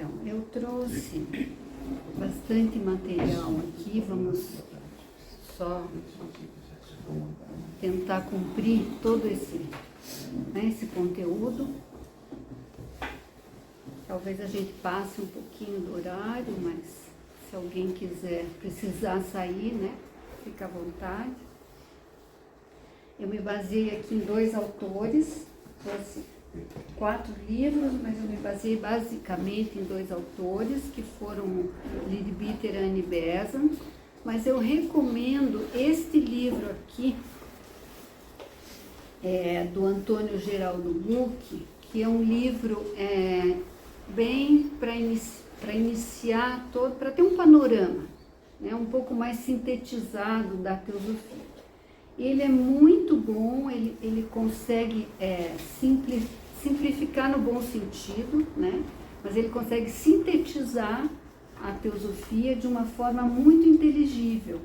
Então, eu trouxe bastante material aqui, vamos só tentar cumprir todo esse conteúdo. Talvez a gente passe um pouquinho do horário, mas se alguém precisar sair, né, fica à vontade. Eu me baseei aqui em 2 autores, trouxe 4 livros, mas eu me baseei basicamente em 2 autores, que foram Leadbeater e Annie Besant, mas eu recomendo este livro aqui, do Antônio Geraldo Mucchi, que é um livro bem para iniciar todo, para ter um panorama, né, um pouco mais sintetizado da teosofia. Ele é muito bom, ele consegue simplificar no bom sentido, né, mas ele consegue sintetizar a teosofia de uma forma muito inteligível.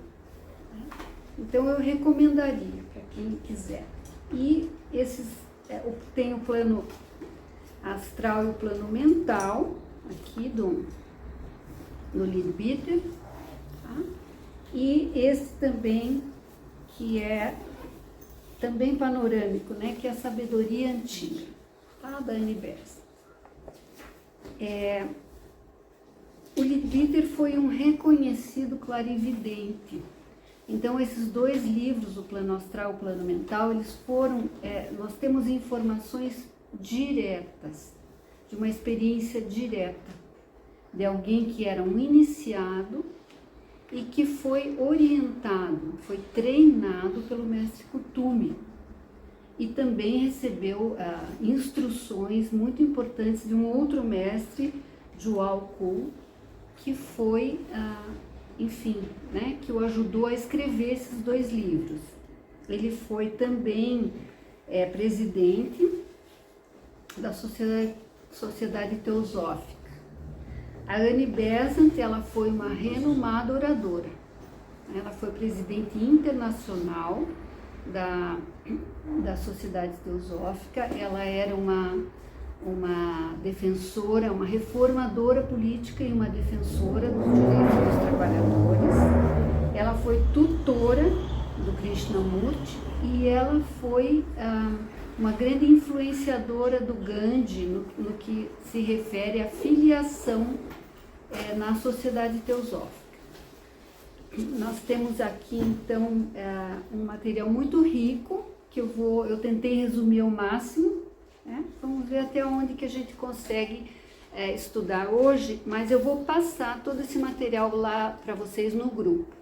Então eu recomendaria para quem quiser. E tem o plano astral e o plano mental, aqui no Leadbeater, tá? E esse também, que é também panorâmico, né? Que é a sabedoria antiga, tá? Da Annie Besant. O Leadbeater foi um reconhecido clarividente. Então, esses 2 livros, o plano astral e o plano mental, eles foram, nós temos informações diretas, de uma experiência direta, de alguém que era um iniciado e que foi orientado, foi treinado pelo mestre Kuthumi, e também recebeu instruções muito importantes de um outro mestre, Djwhal Khul, que foi, enfim, né, que o ajudou a escrever esses 2 livros. Ele foi também presidente da Sociedade Teosófica. A Annie Besant, ela foi uma renomada oradora. Ela foi presidente internacional da Sociedade Teosófica. Ela era uma defensora, uma reformadora política e uma defensora dos direitos dos trabalhadores. Ela foi tutora do Krishnamurti e ela foi uma grande influenciadora do Gandhi no que se refere à filiação na Sociedade Teosófica. Nós temos aqui, então, um material muito rico, que eu tentei resumir ao máximo, né? Vamos ver até onde que a gente consegue estudar hoje, mas eu vou passar todo esse material lá para vocês no grupo,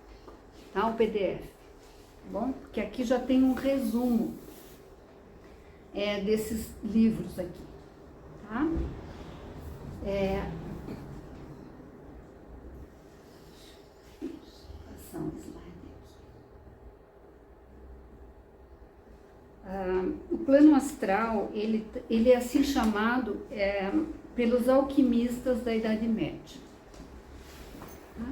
tá? O PDF, tá bom? Porque aqui já tem um resumo desses livros aqui, tá? Passar um slide aqui. O plano astral, ele é assim chamado pelos alquimistas da Idade Média. Tá?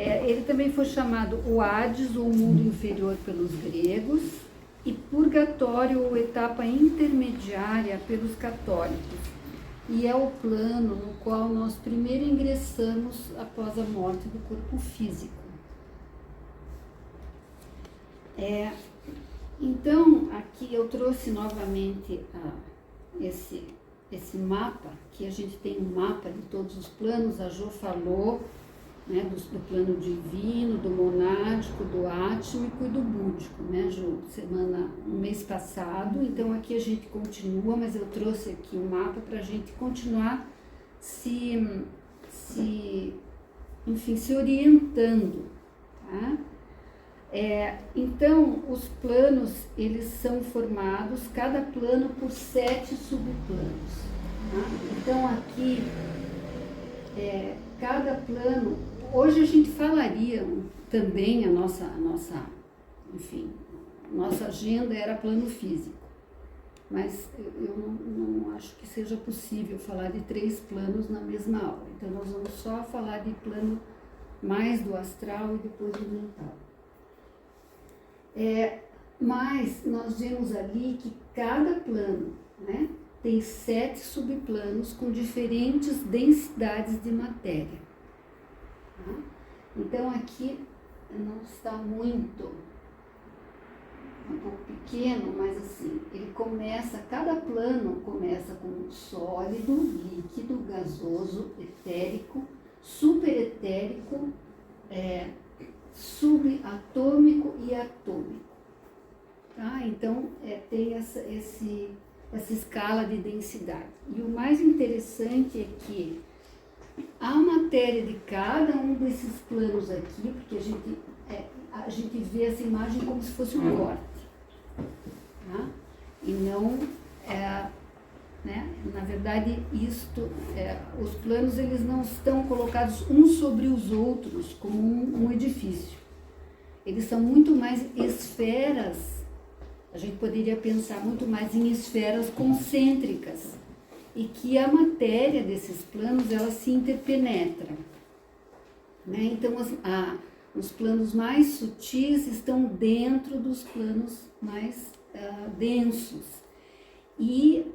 Ele também foi chamado o Hades, ou mundo inferior, pelos gregos, e purgatório, ou etapa intermediária, pelos católicos. E é o plano no qual nós primeiro ingressamos após a morte do corpo físico. Então, aqui eu trouxe novamente esse mapa, que a gente tem um mapa de todos os planos. A Jo falou, né, do plano divino, do monádico, do átmico e do búdico, né, Jo? No mês passado. Então aqui a gente continua, mas eu trouxe aqui um mapa para a gente continuar enfim, se orientando, tá? Então, os planos, eles são formados, cada plano, por 7 subplanos, tá? Então aqui, cada plano. Hoje a gente falaria também, a nossa agenda era plano físico, mas eu não acho que seja possível falar de 3 planos na mesma aula. Então nós vamos só falar de plano mais do astral e depois do mental. Mas nós vemos ali que cada plano, né, tem 7 subplanos com diferentes densidades de matéria. Tá? Então aqui não está muito, um pouco pequeno, mas assim, ele começa, cada plano começa com sólido, líquido, gasoso, etérico, superetérico, subatômico e atômico. Tá? Então, tem essa escala de densidade. E o mais interessante é que a matéria de cada um desses planos aqui, porque a gente vê essa imagem como se fosse um corte, tá? E não, né? Na verdade, os planos eles não estão colocados uns sobre os outros como um edifício. Eles são muito mais esferas. A gente poderia pensar muito mais em esferas concêntricas e que a matéria desses planos ela se interpenetra, né? Então os planos mais sutis estão dentro dos planos mais densos e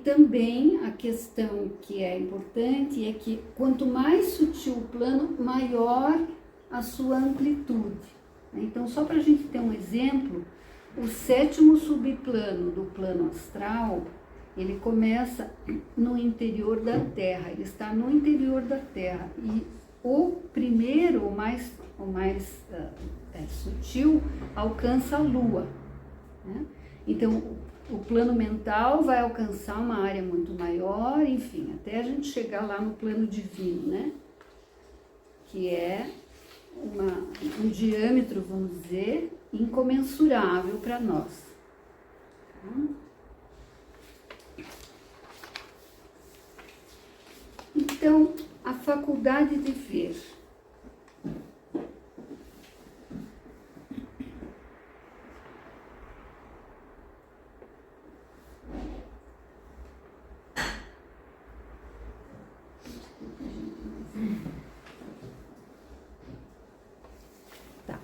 também a questão que é importante é que quanto mais sutil o plano, maior a sua amplitude. Então, só para a gente ter um exemplo, o 7º subplano do plano astral, ele começa no interior da Terra, ele está no interior da Terra. E o primeiro, o mais sutil, alcança a Lua, né? Então, o plano mental vai alcançar uma área muito maior, enfim, até a gente chegar lá no plano divino, né? Que é um diâmetro, vamos dizer, incomensurável para nós. Então, a faculdade de ver.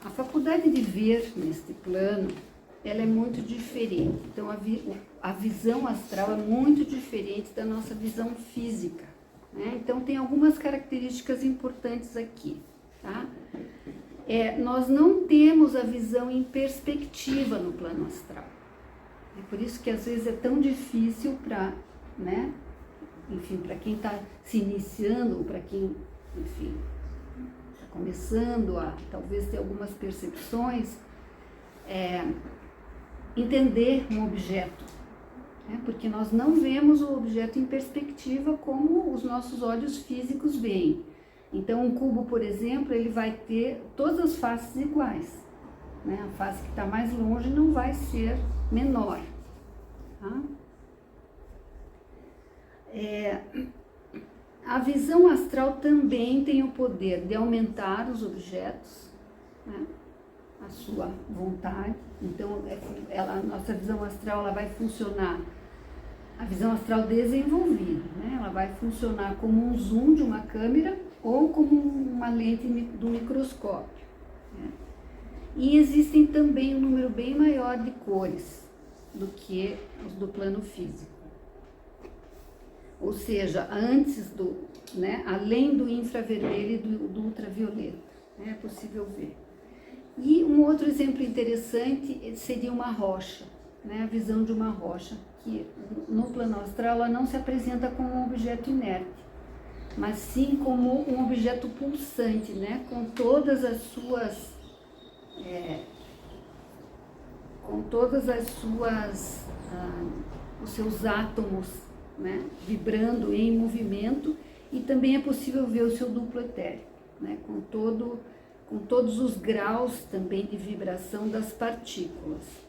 A faculdade de ver neste plano, ela é muito diferente. Então, a visão astral é muito diferente da nossa visão física, né? Então, tem algumas características importantes aqui, tá? Nós não temos a visão em perspectiva no plano astral. É por isso que, às vezes, é tão difícil para, né? Enfim, para quem está se iniciando, ou para quem, enfim, começando a talvez ter algumas percepções, entender um objeto, né? Porque nós não vemos o objeto em perspectiva como os nossos olhos físicos veem. Então, um cubo, por exemplo, ele vai ter todas as faces iguais, né? A face que está mais longe não vai ser menor, tá? A visão astral também tem o poder de aumentar os objetos, né? A sua vontade. Então, a nossa visão astral ela vai funcionar, a visão astral desenvolvida, né? Ela vai funcionar como um zoom de uma câmera ou como uma lente do microscópio, né? E existem também um número bem maior de cores do que os do plano físico. Ou seja, antes né, além do infravermelho e do ultravioleta, né, é possível ver. E um outro exemplo interessante seria uma rocha, né, a visão de uma rocha, que no plano astral ela não se apresenta como um objeto inerte, mas sim como um objeto pulsante, né, com todas as suas, os seus átomos, né, vibrando em movimento, e também é possível ver o seu duplo etérico, né, com todos os graus também de vibração das partículas.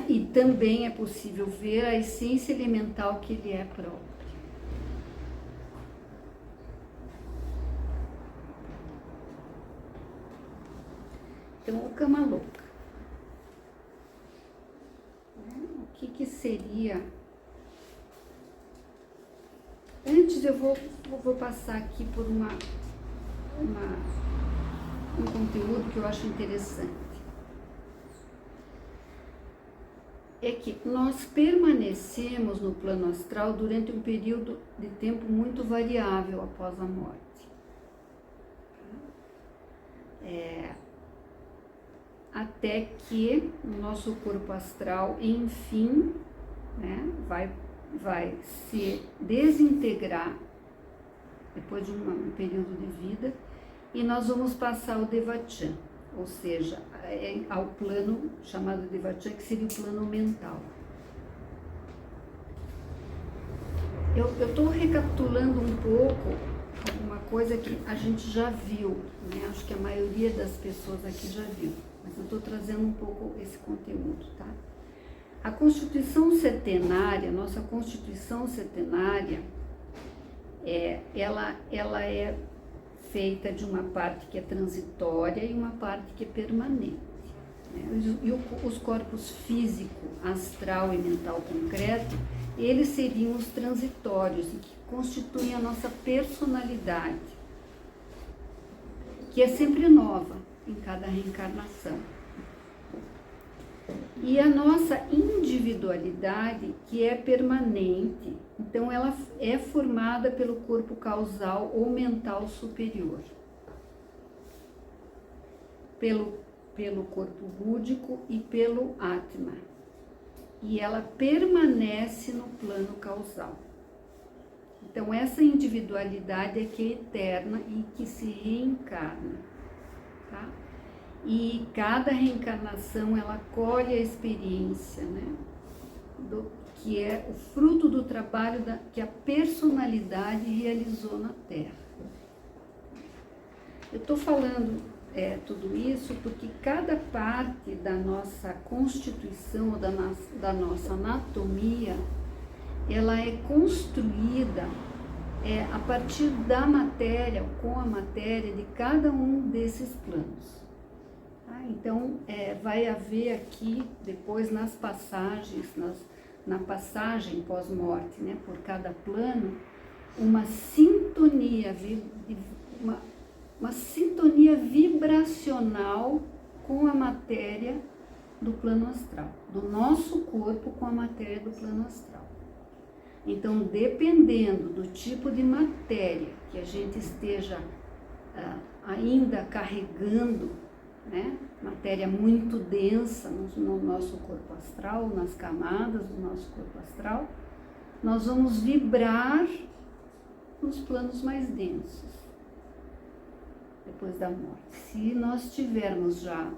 E também é possível ver a essência elemental que ele é próprio. Então, o Kama-loka. O que seria? Antes eu vou passar aqui por um conteúdo que eu acho interessante. é que nós permanecemos no plano astral durante um período de tempo muito variável após a morte. Até que o nosso corpo astral, enfim, né, vai se desintegrar depois de um período de vida, e nós vamos passar ao Devachan, ou seja, ao plano chamado Devachan, que seria o plano mental. Eu estou recapitulando um pouco uma coisa que a gente já viu, né? Acho que a maioria das pessoas aqui já viu, mas eu estou trazendo um pouco esse conteúdo, tá? A Constituição Setenária, nossa Constituição Setenária, ela é feita de uma parte que é transitória e uma parte que é permanente, né? E os corpos físico, astral e mental concreto, eles seriam os transitórios e que constituem a nossa personalidade, que é sempre nova em cada reencarnação. E a nossa individualidade, que é permanente, então ela é formada pelo corpo causal ou mental superior, pelo corpo búdico e pelo Atma. E ela permanece no plano causal. Então essa individualidade é que é eterna e que se reencarna, tá? E cada reencarnação ela colhe a experiência, né, que é o fruto do trabalho que a personalidade realizou na Terra. Eu estou falando tudo isso porque cada parte da nossa constituição ou da nossa anatomia, ela é construída a partir da matéria, com a matéria de cada um desses planos. Então, vai haver aqui, depois nas passagens, na passagem pós-morte, né, por cada plano, uma sintonia vibracional com a matéria do plano astral, do nosso corpo com a matéria do plano astral. Então, dependendo do tipo de matéria que a gente esteja ainda carregando, né, matéria muito densa no nosso corpo astral, nas camadas do nosso corpo astral, nós vamos vibrar nos planos mais densos depois da morte. Se nós tivermos já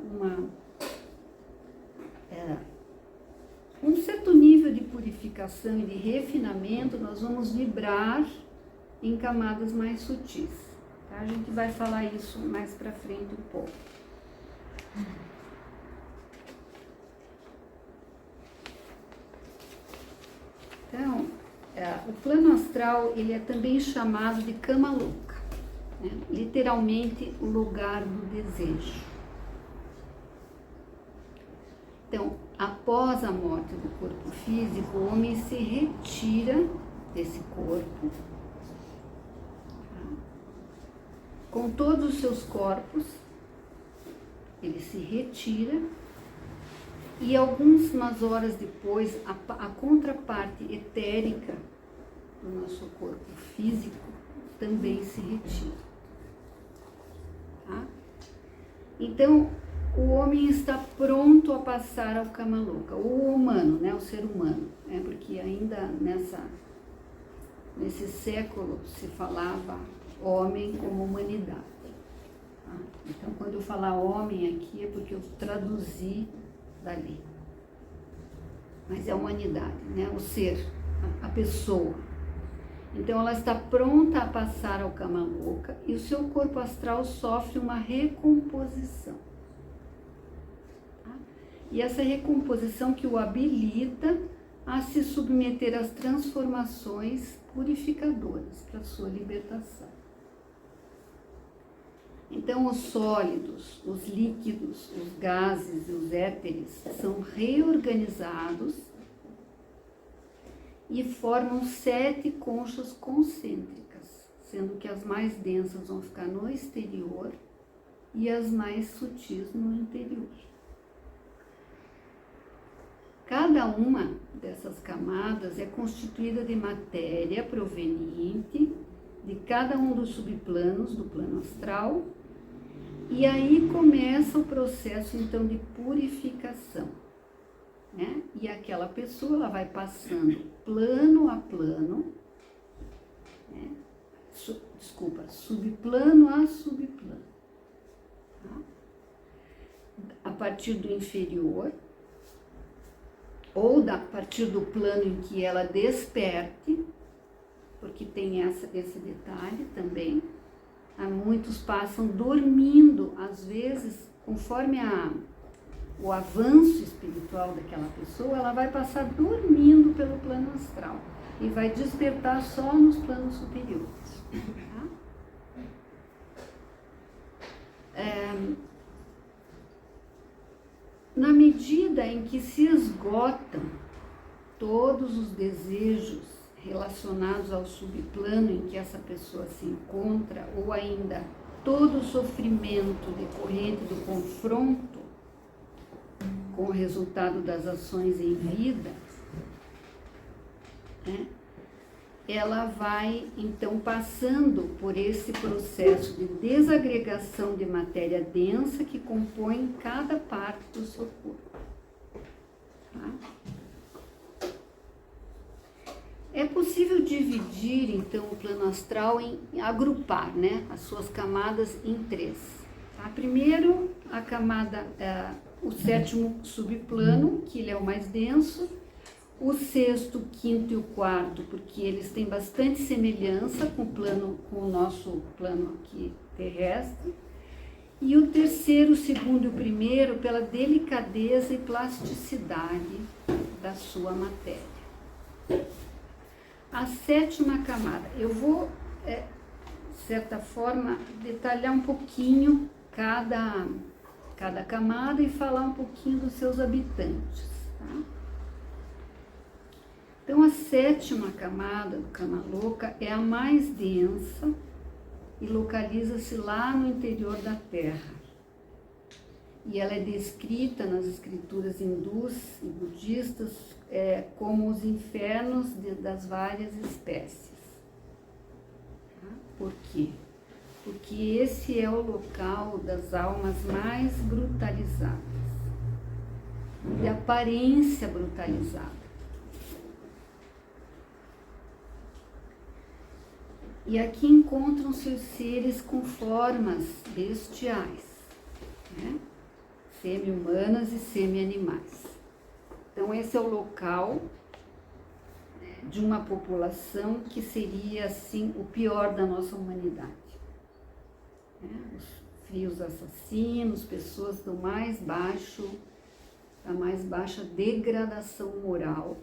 um certo nível de purificação e de refinamento, nós vamos vibrar em camadas mais sutis, tá? A gente vai falar isso mais pra frente um pouco. Então, o plano astral, ele é também chamado de cama louca, né? Literalmente o lugar do desejo. Então, após a morte do corpo físico, o homem se retira desse corpo, tá? Com todos os seus corpos, ele se retira e algumas horas depois a contraparte etérica do nosso corpo físico também se retira, tá? Então, o homem está pronto a passar ao cama louca, o humano, né, o ser humano, né, porque ainda nesse século se falava homem como humanidade. Então, quando eu falar homem aqui é porque eu traduzi dali. Mas é a humanidade, né? O ser, a pessoa. Então, ela está pronta a passar ao cama louca e o seu corpo astral sofre uma recomposição. Tá? E essa recomposição que o habilita a se submeter às transformações purificadoras para a sua libertação. Então, os sólidos, os líquidos, os gases e os éteres são reorganizados e formam 7 conchas concêntricas, sendo que as mais densas vão ficar no exterior e as mais sutis no interior. Cada cada uma dessas camadas é constituída de matéria proveniente de cada um dos subplanos do plano astral, e aí começa o processo então de purificação, né? E aquela pessoa ela vai passando plano a plano, né? Subplano a subplano, tá? A partir do inferior, ou a partir do plano em que ela desperte, porque tem esse detalhe também. Muitos passam dormindo, às vezes, conforme o avanço espiritual daquela pessoa, ela vai passar dormindo pelo plano astral e vai despertar só nos planos superiores. Tá? Na medida em que se esgotam todos os desejos relacionados ao subplano em que essa pessoa se encontra, ou ainda todo o sofrimento decorrente do confronto com o resultado das ações em vida, né? Ela vai então passando por esse processo de desagregação de matéria densa que compõe cada parte do seu corpo. Tá? É possível dividir então o plano astral agrupar, né, as suas camadas em três. Tá? Primeiro, a camada, o sétimo subplano, que ele é o mais denso. O sexto, o quinto e o quarto, porque eles têm bastante semelhança com o nosso plano aqui terrestre. E o terceiro, o segundo e o primeiro, pela delicadeza e plasticidade da sua matéria. A sétima camada, eu vou, de certa forma, detalhar um pouquinho cada camada e falar um pouquinho dos seus habitantes, tá? Então, a sétima camada do Kama-loka é a mais densa e localiza-se lá no interior da Terra. E ela é descrita nas escrituras hindus e budistas como os infernos das várias espécies. Tá? Por quê? Porque esse é o local das almas mais brutalizadas, de aparência brutalizada. E aqui encontram-se os seres com formas bestiais, né? Semi-humanas e semi-animais. Então, esse é o local de uma população que seria, assim, o pior da nossa humanidade. Né? Os frios assassinos, pessoas da mais baixa degradação moral.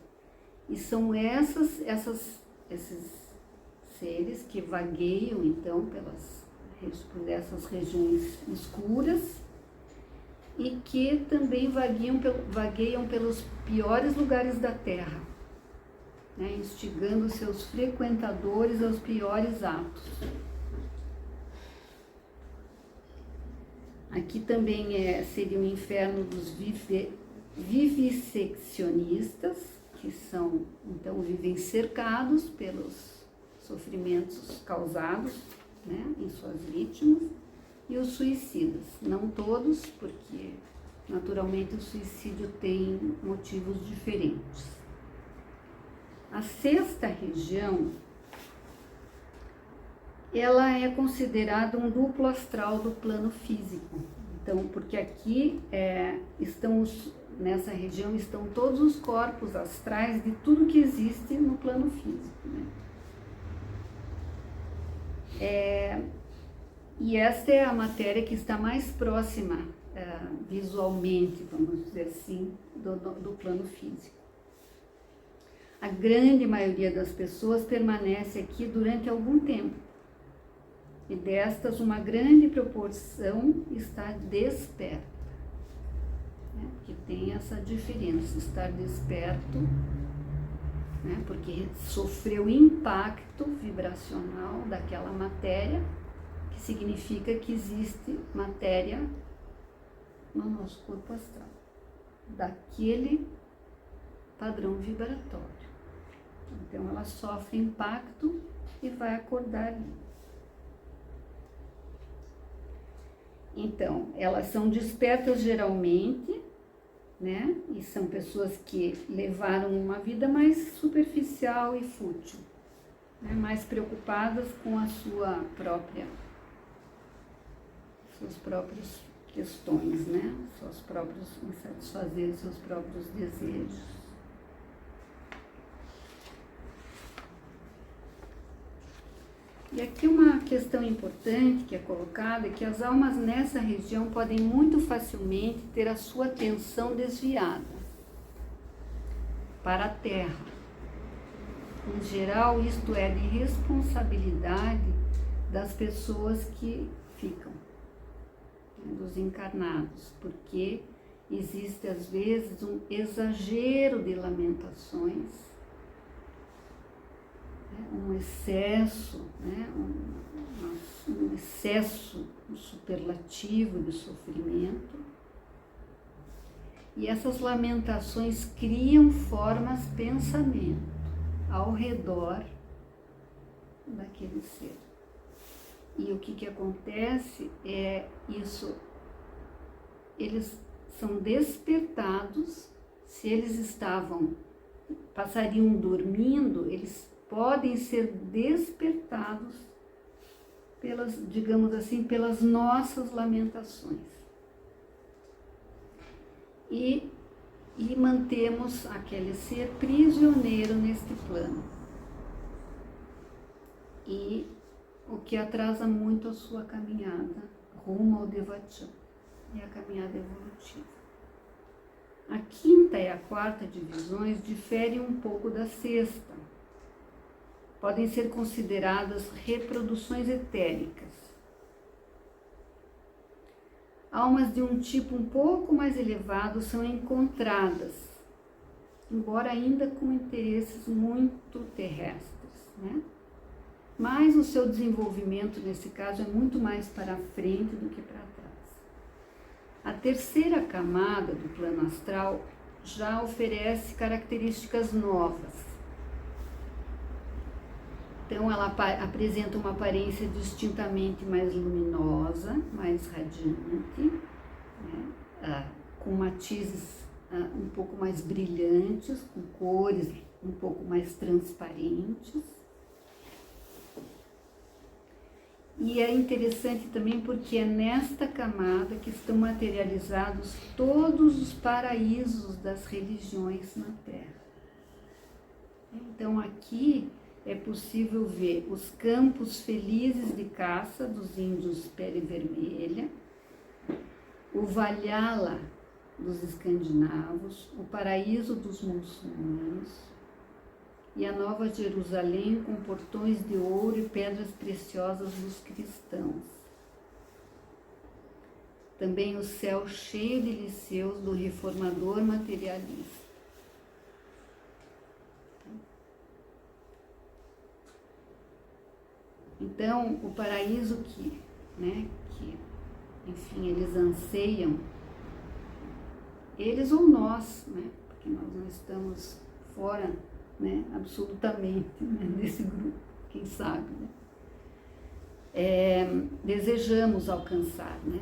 E são esses seres que vagueiam então por essas regiões escuras e que também vagueiam pelos piores lugares da Terra, né, instigando seus frequentadores aos piores atos. Aqui também seria o inferno dos vivisseccionistas, que são, então, vivem cercados pelos sofrimentos causados, né, em suas vítimas, e os suicidas. Não todos, porque naturalmente o suicídio tem motivos diferentes. A sexta região, ela é considerada um duplo astral do plano físico. Então, porque aqui nessa região estão todos os corpos astrais de tudo que existe no plano físico, né? E esta é a matéria que está mais próxima visualmente, vamos dizer assim, do plano físico. A grande maioria das pessoas permanece aqui durante algum tempo. E destas, uma grande proporção está desperta. Né? Que tem essa diferença, estar desperto, né? Porque sofreu impacto vibracional daquela matéria, que significa que existe matéria no nosso corpo astral, daquele padrão vibratório. Então ela sofre impacto e vai acordar ali. Então, elas são despertas geralmente, né? E são pessoas que levaram uma vida mais superficial e fútil, né? Mais preocupadas com a suas próprias questões, né? Em satisfazer seus próprios desejos. E aqui uma questão importante que é colocada é que as almas nessa região podem muito facilmente ter a sua atenção desviada para a Terra. Em geral, isto é de responsabilidade das pessoas que ficam, né, dos encarnados, porque existe às vezes um exagero de lamentações, um excesso, né, um excesso superlativo de sofrimento. E essas lamentações criam formas de pensamento ao redor daquele ser. E o que acontece é isso, eles são despertados, se eles passariam dormindo, eles podem ser despertados pelas, digamos assim, pelas nossas lamentações. E mantemos aquele ser prisioneiro neste plano. E o que atrasa muito a sua caminhada rumo ao Devachan, é a caminhada evolutiva. A quinta e a quarta divisões diferem um pouco da sexta. Podem ser consideradas reproduções etéricas. Almas de um tipo um pouco mais elevado são encontradas, embora ainda com interesses muito terrestres, né? Mas o seu desenvolvimento, nesse caso, é muito mais para frente do que para trás. A terceira camada do plano astral já oferece características novas. Então, ela apresenta uma aparência distintamente mais luminosa, mais radiante, né? Com matizes um pouco mais brilhantes, com cores um pouco mais transparentes. E é interessante também porque é nesta camada que estão materializados todos os paraísos das religiões na Terra. Então, aqui é possível ver os campos felizes de caça dos índios pele vermelha, o Valhalla dos escandinavos, o paraíso dos muçulmanos e a Nova Jerusalém com portões de ouro e pedras preciosas dos cristãos. Também o céu cheio de liceus do reformador materialista. Então, o paraíso que, enfim, eles anseiam, eles ou nós, né, porque nós não estamos fora, né, absolutamente, né, desse grupo, quem sabe, né, desejamos alcançar, né.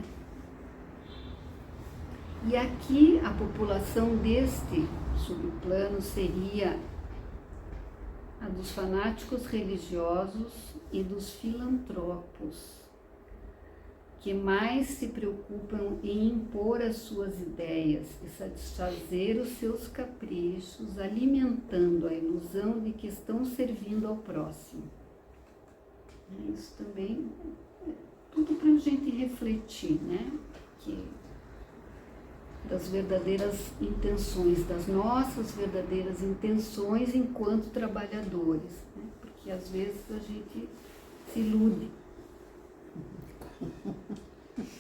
E aqui a população deste subplano seria a dos fanáticos religiosos e dos filantropos, que mais se preocupam em impor as suas ideias e satisfazer os seus caprichos, alimentando a ilusão de que estão servindo ao próximo. Isso também é tudo para a gente refletir, né? Das verdadeiras intenções, das nossas verdadeiras intenções enquanto trabalhadores, né? Porque às vezes a gente se ilude.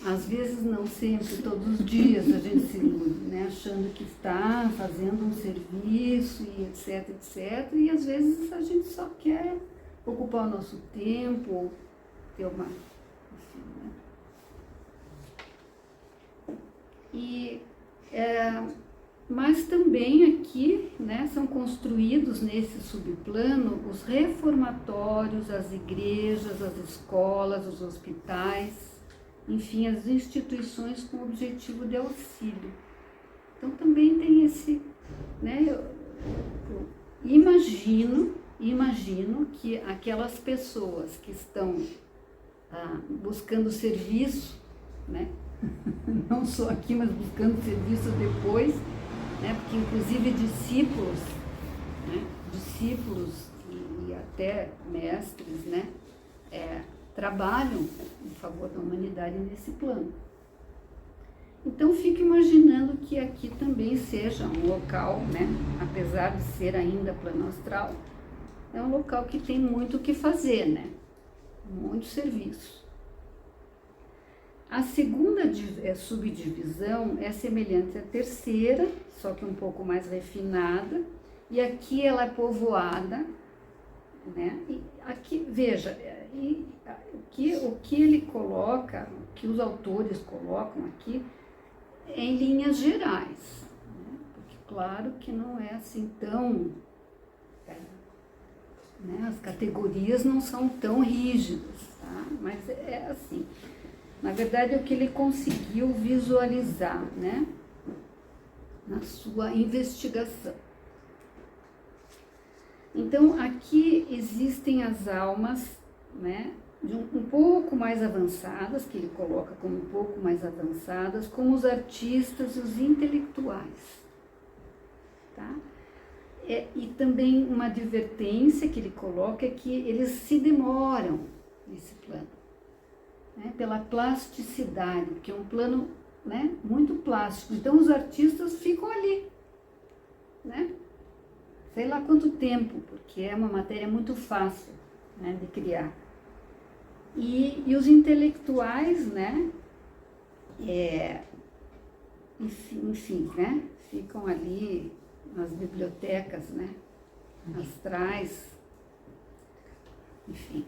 Às vezes não sempre, todos os dias a gente se ilude, né? Achando que está fazendo um serviço e etc, etc. E às vezes a gente só quer ocupar o nosso tempo, ou ter uma... Enfim, né? E Mas também aqui, né, são construídos nesse subplano os reformatórios, as igrejas, as escolas, os hospitais, enfim, as instituições com objetivo de auxílio. Então também tem esse, né, eu imagino que aquelas pessoas que estão buscando serviço, né, não só aqui, mas buscando serviço depois, né, porque inclusive discípulos, né, e até mestres, né, trabalham em favor da humanidade nesse plano. Então fico imaginando que aqui também seja um local, né, apesar de ser ainda plano astral, é um local que tem muito o que fazer, né, muito serviço. A segunda subdivisão é semelhante à terceira, só que um pouco mais refinada, e aqui ela é povoada, né? E aqui, veja, o que ele coloca, o que os autores colocam aqui, é em linhas gerais, né? Porque claro que não é assim tão, né? As categorias não são tão rígidas, tá? Mas é assim. Na verdade, é o que ele conseguiu visualizar, né, na sua investigação. Então, aqui existem as almas, né, de um pouco mais avançadas, que ele coloca como um pouco mais avançadas, como os artistas e os intelectuais, tá? E também uma advertência que ele coloca é que eles se demoram nesse plano. Né, pela plasticidade, porque é um plano, né, muito plástico. Então os artistas ficam ali, né, sei lá quanto tempo, porque é uma matéria muito fácil, né, de criar. E os intelectuais, né, enfim, né, ficam ali nas bibliotecas, né, astrais, enfim.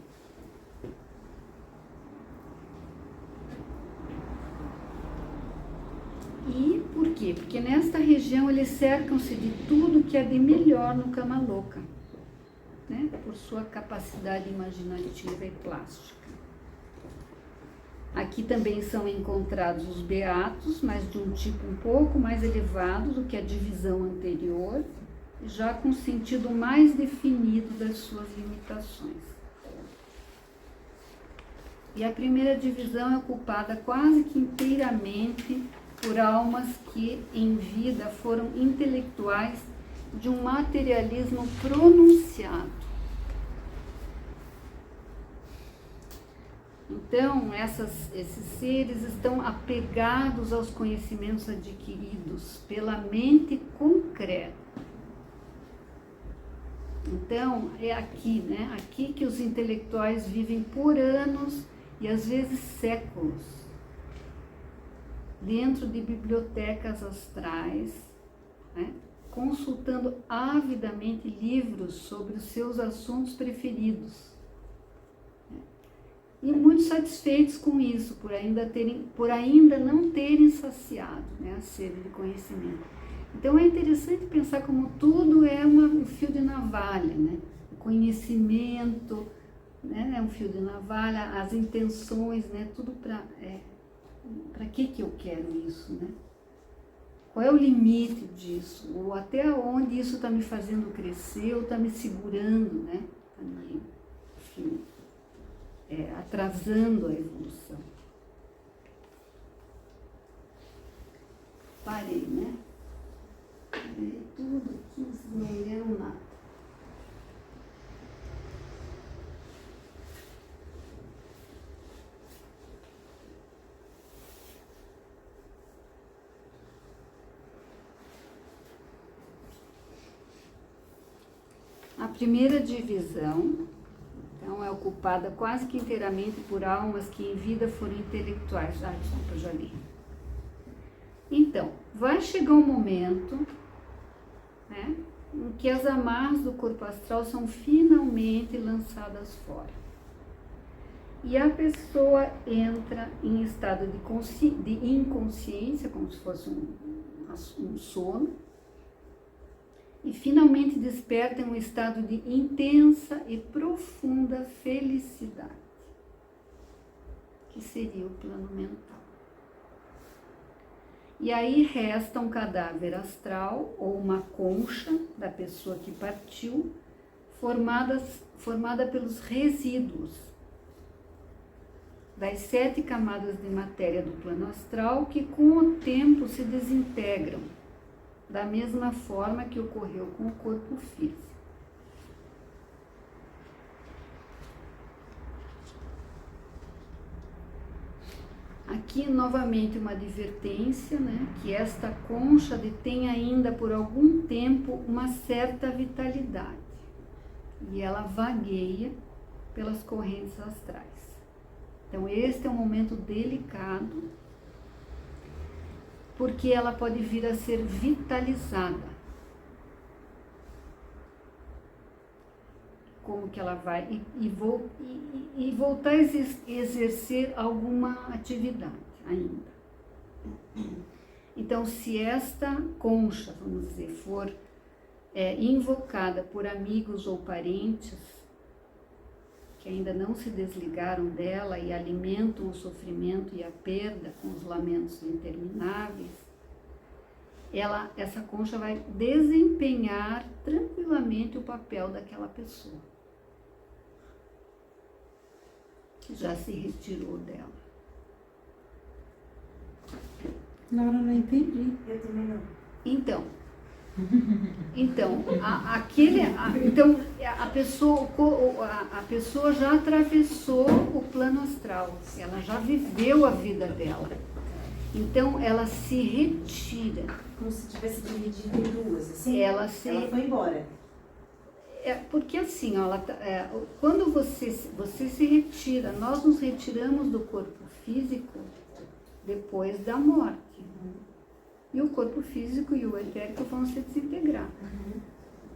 E por quê? Porque nesta região eles cercam-se de tudo que é de melhor no Kama-loka, né? Por sua capacidade imaginativa e plástica. Aqui também são encontrados os beatos, mas de um tipo um pouco mais elevado do que a divisão anterior, já com sentido mais definido das suas limitações. E a primeira divisão é ocupada quase que inteiramente por almas que em vida foram intelectuais de um materialismo pronunciado. Então, esses seres estão apegados aos conhecimentos adquiridos pela mente concreta. Então, é aqui, né? Aqui que os intelectuais vivem por anos e às vezes séculos dentro de bibliotecas astrais, né, consultando avidamente livros sobre os seus assuntos preferidos. Né, e muito satisfeitos com isso, por ainda não terem saciado, né, a sede de conhecimento. Então é interessante pensar como tudo é um fio de navalha, né? O conhecimento, né, é um fio de navalha, as intenções, né, tudo para que eu quero isso, né? Qual é o limite disso? Ou até onde isso está me fazendo crescer ou está me segurando, né? Tá me, enfim, atrasando a evolução. Parei, né? Parei tudo aqui, não leram nada. A primeira divisão, então, é ocupada quase que inteiramente por almas que em vida foram intelectuais. Desculpa, já li. Então, vai chegar um momento, né, em que as amarras do corpo astral são finalmente lançadas fora. E a pessoa entra em estado de inconsciência, como se fosse um sono, e finalmente desperta em um estado de intensa e profunda felicidade, que seria o plano mental. E aí resta um cadáver astral ou uma concha da pessoa que partiu, formada pelos resíduos das 7 camadas de matéria do plano astral, que com o tempo se desintegram, da mesma forma que ocorreu com o corpo físico. Aqui, novamente, uma advertência, né, que esta concha detém ainda por algum tempo uma certa vitalidade e ela vagueia pelas correntes astrais. Então, este é um momento delicado, porque ela pode vir a ser vitalizada. Como que ela vai e voltar a exercer alguma atividade ainda. Então, se esta concha, vamos dizer, for invocada por amigos ou parentes que ainda não se desligaram dela e alimentam o sofrimento e a perda com os lamentos intermináveis, essa concha vai desempenhar tranquilamente o papel daquela pessoa que já se retirou dela. Laura, não entendi. Eu também não. Então, a pessoa já atravessou o plano astral, ela já viveu a vida dela. Então ela se retira. Como se tivesse dividido em duas, assim. Ela foi embora. Porque assim, ó, quando você se retira, nós nos retiramos do corpo físico depois da morte. E o corpo físico e o etérico vão se desintegrar.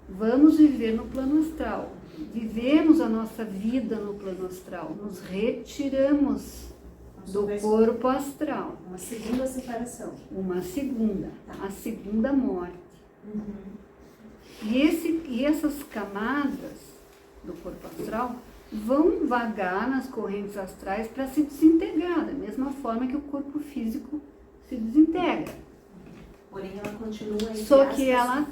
Vamos viver no plano astral. Vivemos a nossa vida no plano astral. Nos retiramos do corpo astral. Uma segunda separação. Uma segunda. A segunda morte. E essas camadas do corpo astral vão vagar nas correntes astrais para se desintegrar, da mesma forma que o corpo físico se desintegra. Porém, ela continua aí. Só que ela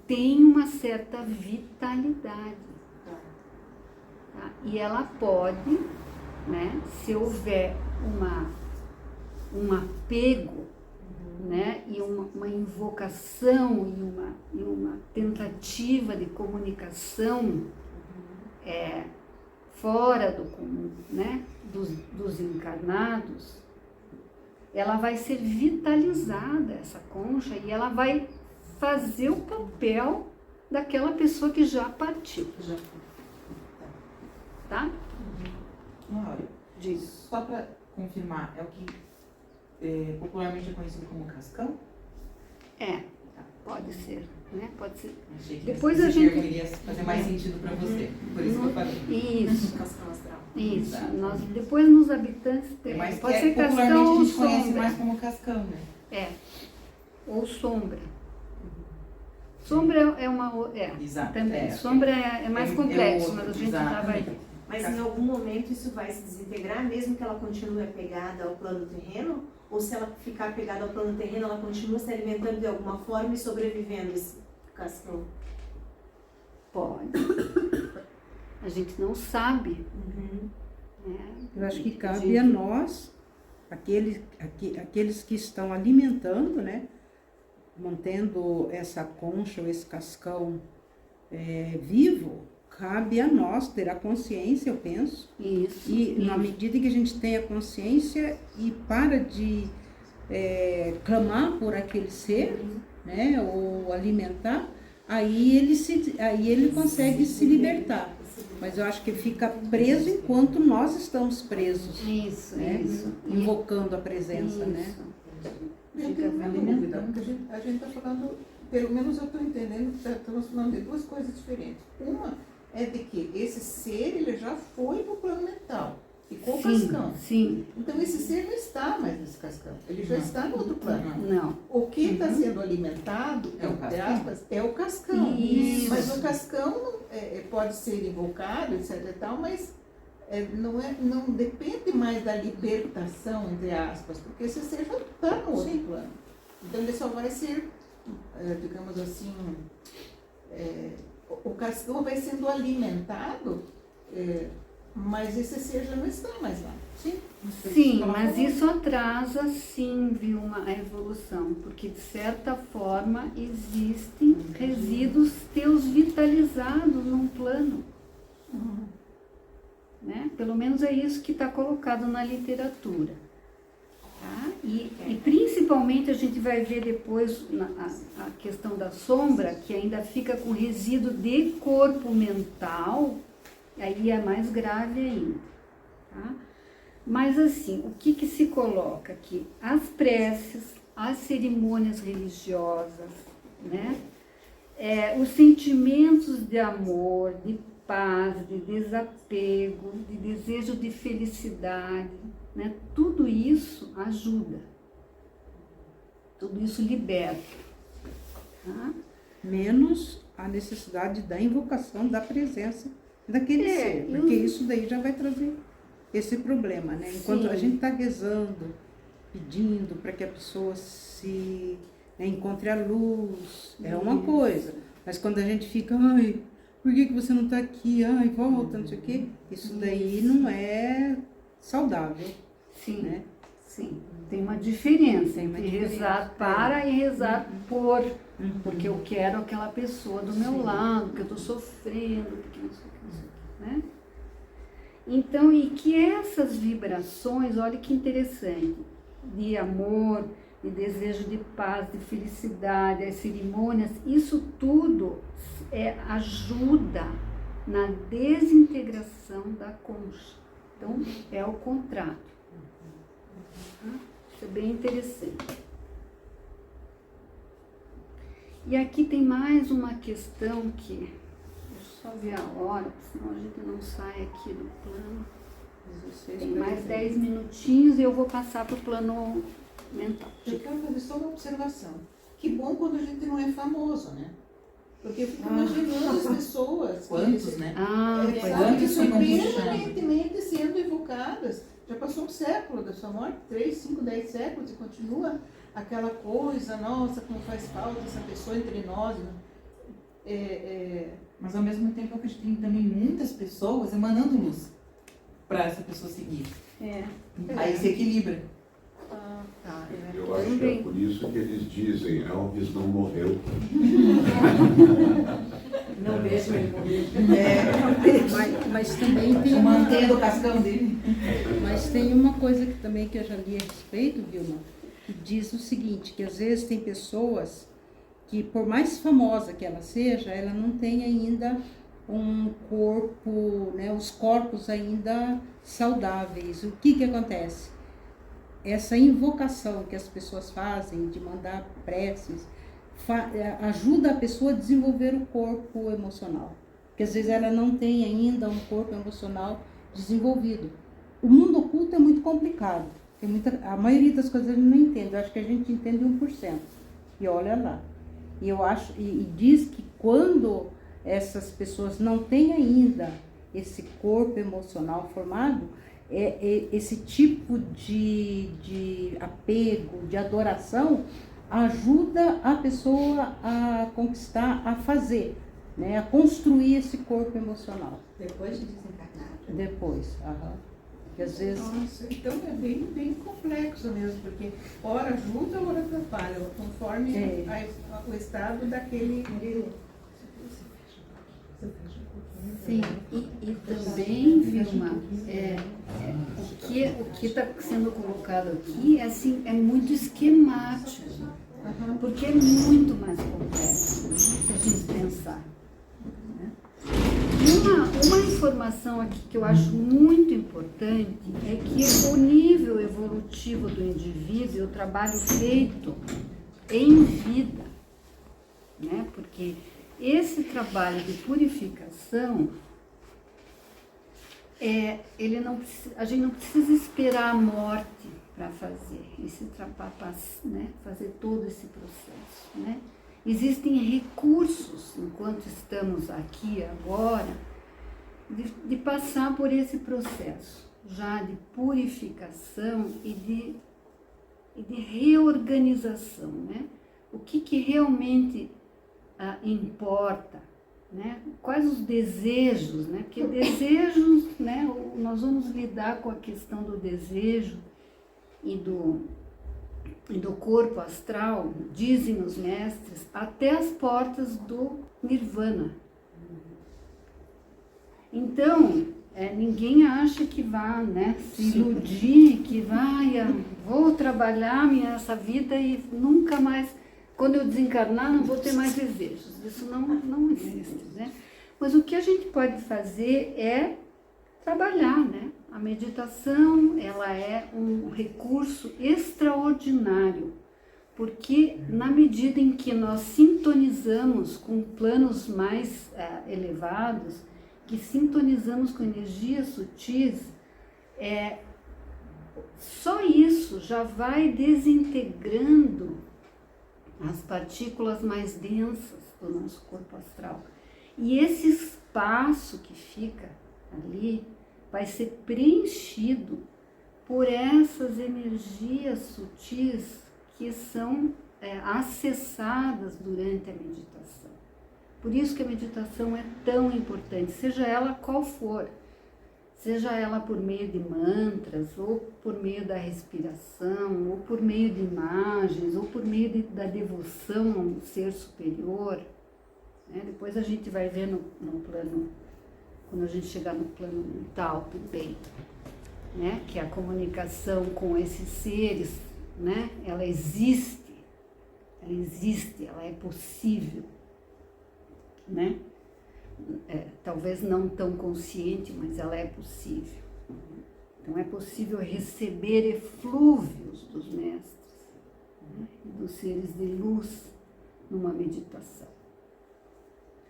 tem uma certa vitalidade. Tá? E ela pode, né, se houver um apego, né, e uma invocação e uma tentativa de comunicação fora do comum, né, dos encarnados, ela vai ser vitalizada, essa concha, e ela vai fazer o papel daquela pessoa que já partiu. Tá? Laura, Diz. só para confirmar, é o que popularmente é conhecido como cascão? Pode ser, né? Pode ser. Achei que Depois esse a gente termo iria fazer mais sentido para você, por isso que eu falei. Isso. Cascão astral. Isso, Exato. depois nos habitantes tem. Mas Pode que ser cascão popularmente a ou gente conhece sombra. mais como cascão, né? Ou sombra. Sombra é uma. Exato. Também. Sombra é mais complexo, mas a gente já vai. Mas em algum momento isso vai se desintegrar, mesmo que ela continue apegada ao plano terreno? Ou se ela ficar apegada ao plano terreno, ela continua se alimentando de alguma forma e sobrevivendo esse cascão? Pode. A gente não sabe. Né? Eu acho que cabe a nós, aqueles que estão alimentando, né, mantendo essa concha ou esse cascão vivo, cabe a nós ter a consciência, eu penso. Isso. Na medida que a gente tem a consciência e para de clamar por aquele ser, né, ou alimentar, aí ele consegue se libertar. Mas eu acho que ele fica preso enquanto nós estamos presos. Isso, né? isso. Invocando a presença, né? Eu tenho uma dúvida, porque a gente está falando, pelo menos eu estou entendendo que estamos falando de duas coisas diferentes. Uma é de que esse ser, ele já foi para o plano mental. ficou o Sim, cascão. sim, Então esse ser não está mais nesse cascão, ele já está no outro plano. não. O que está sendo alimentado, É o entre cascão. aspas, é o cascão. Isso. Mas o cascão pode ser invocado, etc e tal, mas não depende mais da libertação, entre aspas, porque esse ser já está no outro plano. Então ele só vai ser, digamos assim, o cascão vai sendo alimentado, mas esse ser já não está mais lá. Sim. Sim, mas isso atrasa sim, Vilma, a evolução, porque de certa forma existem resíduos teus vitalizados num plano. Né? Pelo menos é isso que está colocado na literatura. Tá? E principalmente a gente vai ver depois a questão da sombra, que ainda fica com resíduo de corpo mental, aí é mais grave ainda. Tá? Mas assim, o que se coloca aqui? As preces, as cerimônias religiosas, né? Os sentimentos de amor, de paz, de desapego, de desejo de felicidade, né? Tudo isso ajuda, tudo isso liberta. Tá? Menos a necessidade da invocação da presença daquele ser, porque isso daí já vai trazer esse problema, né? Enquanto a gente está rezando, pedindo para que a pessoa encontre a luz, é uma coisa, mas quando a gente fica, ai, por que você não está aqui? Ai, volta, não sei o quê. Isso daí não é saudável. Sim, né? sim. Tem uma diferença Tem uma entre diferença, rezar para e rezar por. Porque eu quero aquela pessoa do meu lado, porque eu estou sofrendo, porque não sei o que, não sei o que, né? Então, e que essas vibrações, olha que interessante, de amor, de desejo de paz, de felicidade, as cerimônias, isso tudo ajuda na desintegração da concha. Então, é o contrário. Isso é bem interessante. E aqui tem mais uma questão que, deixa eu só ver a hora, senão a gente não sai aqui do plano. Tem mais 10 minutinhos e eu vou passar para o plano mental. Eu quero fazer só uma observação. Que bom quando a gente não é famoso, né? Porque eu fico imaginando as pessoas. Quantos, né? Que Quantos são ficam puxando? permanentemente sendo evocadas. Já passou um século da sua morte, 3, 5, 10 séculos, e continua aquela coisa, nossa, como faz falta essa pessoa entre nós. Né? Mas ao mesmo tempo eu acredito que tem também muitas pessoas emanando luz para essa pessoa seguir. Aí se equilibra. Eu acho que é por isso que eles dizem, Elvis não morreu. Não vejo ele morrer. Mas também tem Mantendo o cascão dele. Mas tem uma coisa que também que eu já li a respeito, Vilma, que diz o seguinte, que às vezes tem pessoas que, por mais famosa que ela seja, ela não tem ainda um corpo, né, os corpos ainda saudáveis. O que acontece? Essa invocação que as pessoas fazem de mandar preces ajuda a pessoa a desenvolver o corpo emocional. Porque às vezes ela não tem ainda um corpo emocional desenvolvido. O mundo oculto é muito complicado. A maioria das coisas a gente não entende. Eu acho que a gente entende 1%. E olha lá. E eu acho, e diz que quando essas pessoas não têm ainda esse corpo emocional formado, esse tipo de apego, de adoração, ajuda a pessoa a conquistar, a fazer, né, a construir esse corpo emocional. Depois de desencarnar. Depois, Porque às vezes... Nossa, então é bem complexo mesmo, porque ora ajuda, ora atrapalha, conforme o estado daquele... Sim, e também, Vilma, o que está sendo colocado aqui é muito esquemático, porque é muito mais complexo, se a gente pensar. Né? E uma informação aqui que eu acho muito importante é que o nível evolutivo do indivíduo e o trabalho feito em vida, né? Porque esse trabalho de purificação a gente não precisa esperar a morte para fazer né? Fazer todo esse processo, né? Existem recursos, enquanto estamos aqui agora, de passar por esse processo já de purificação e de reorganização, né? O que realmente importa, né? Quais os desejos, né? Porque desejos, né? Nós vamos lidar com a questão do desejo e do corpo astral, dizem os mestres, até as portas do Nirvana. Então, ninguém acha que vai, né, se iludir, que vou trabalhar essa vida e nunca mais, quando eu desencarnar, não vou ter mais desejos. Isso não existe, né? Mas o que a gente pode fazer é trabalhar, né? A meditação, ela é um recurso extraordinário, porque na medida em que nós sintonizamos com planos mais elevados, que sintonizamos com energias sutis, só isso já vai desintegrando as partículas mais densas do nosso corpo astral. E esse espaço que fica ali vai ser preenchido por essas energias sutis que são acessadas durante a meditação. Por isso que a meditação é tão importante, seja ela qual for, seja ela por meio de mantras, ou por meio da respiração, ou por meio de imagens, ou por meio da devoção a um ser superior. Né? Depois a gente vai ver no plano, quando a gente chegar no plano mental também, né? Que a comunicação com esses seres, né? Ela existe, ela é possível, né? Talvez não tão consciente, mas ela é possível. Então é possível receber eflúvios dos mestres, né? Dos seres de luz numa meditação.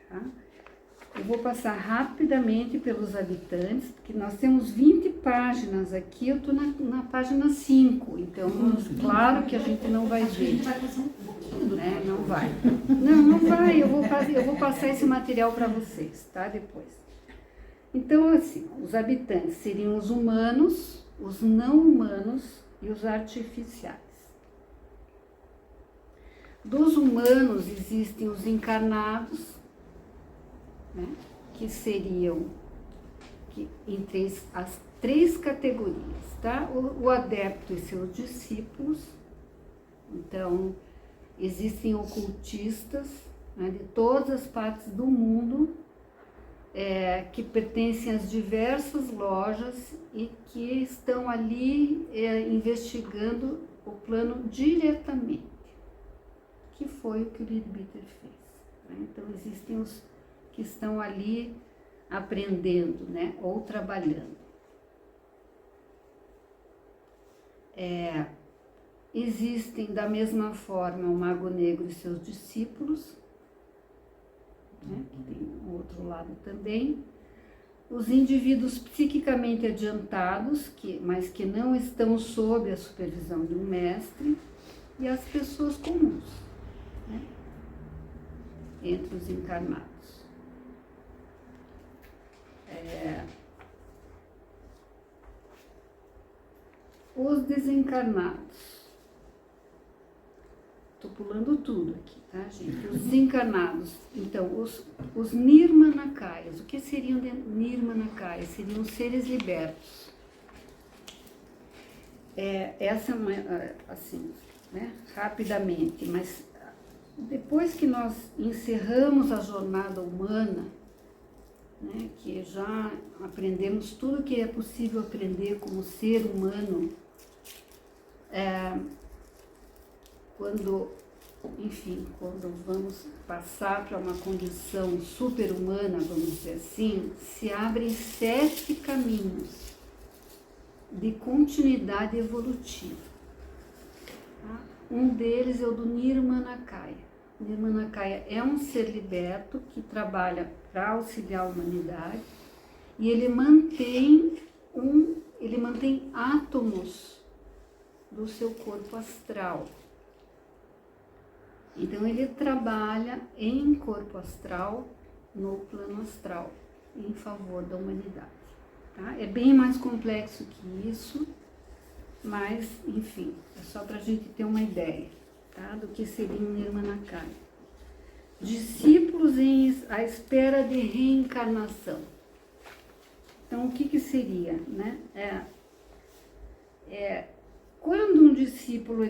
Tá? Eu vou passar rapidamente pelos habitantes, porque nós temos 20 páginas aqui, eu estou na página 5, então claro que a gente não vai ver. Né? Não vai. Não vai, eu vou passar esse material para vocês, tá? Depois. Então, assim, os habitantes seriam os humanos, os não humanos e os artificiais. Dos humanos existem os encarnados, né, que seriam entre as 3 categorias, tá? O adepto e seus discípulos. Então, existem ocultistas, né, de todas as partes do mundo, que pertencem às diversas lojas e que estão ali investigando o plano diretamente, que foi o que o Leadbeater fez. Né? Então, existem os que estão ali aprendendo, né, ou trabalhando. Existem da mesma forma o Mago Negro e seus discípulos, né, que tem o outro lado também. Os indivíduos psiquicamente adiantados, mas que não estão sob a supervisão de um mestre, e as pessoas comuns, né, entre os encarnados. Os desencarnados. Estou pulando tudo aqui, tá, gente? Os desencarnados. Então, os Nirmanakayas. O que seriam Nirmanakayas? Seriam seres libertos. Essa é uma, assim, né, rapidamente, mas depois que nós encerramos a jornada humana, né, que já aprendemos tudo que é possível aprender como ser humano, quando vamos passar para uma condição super-humana, vamos dizer assim, se abrem 7 caminhos de continuidade evolutiva. Tá? Um deles é o do Nirmanakaya. Nirmanakaya é um ser liberto que trabalha para auxiliar a humanidade e ele mantém átomos do seu corpo astral. Então ele trabalha em corpo astral, no plano astral, em favor da humanidade. Tá? É bem mais complexo que isso, mas, enfim, é só para a gente ter uma ideia, tá? Do que seria um Nirmanakaya. Discípulos à espera de reencarnação. Então, o que seria, né? Quando um discípulo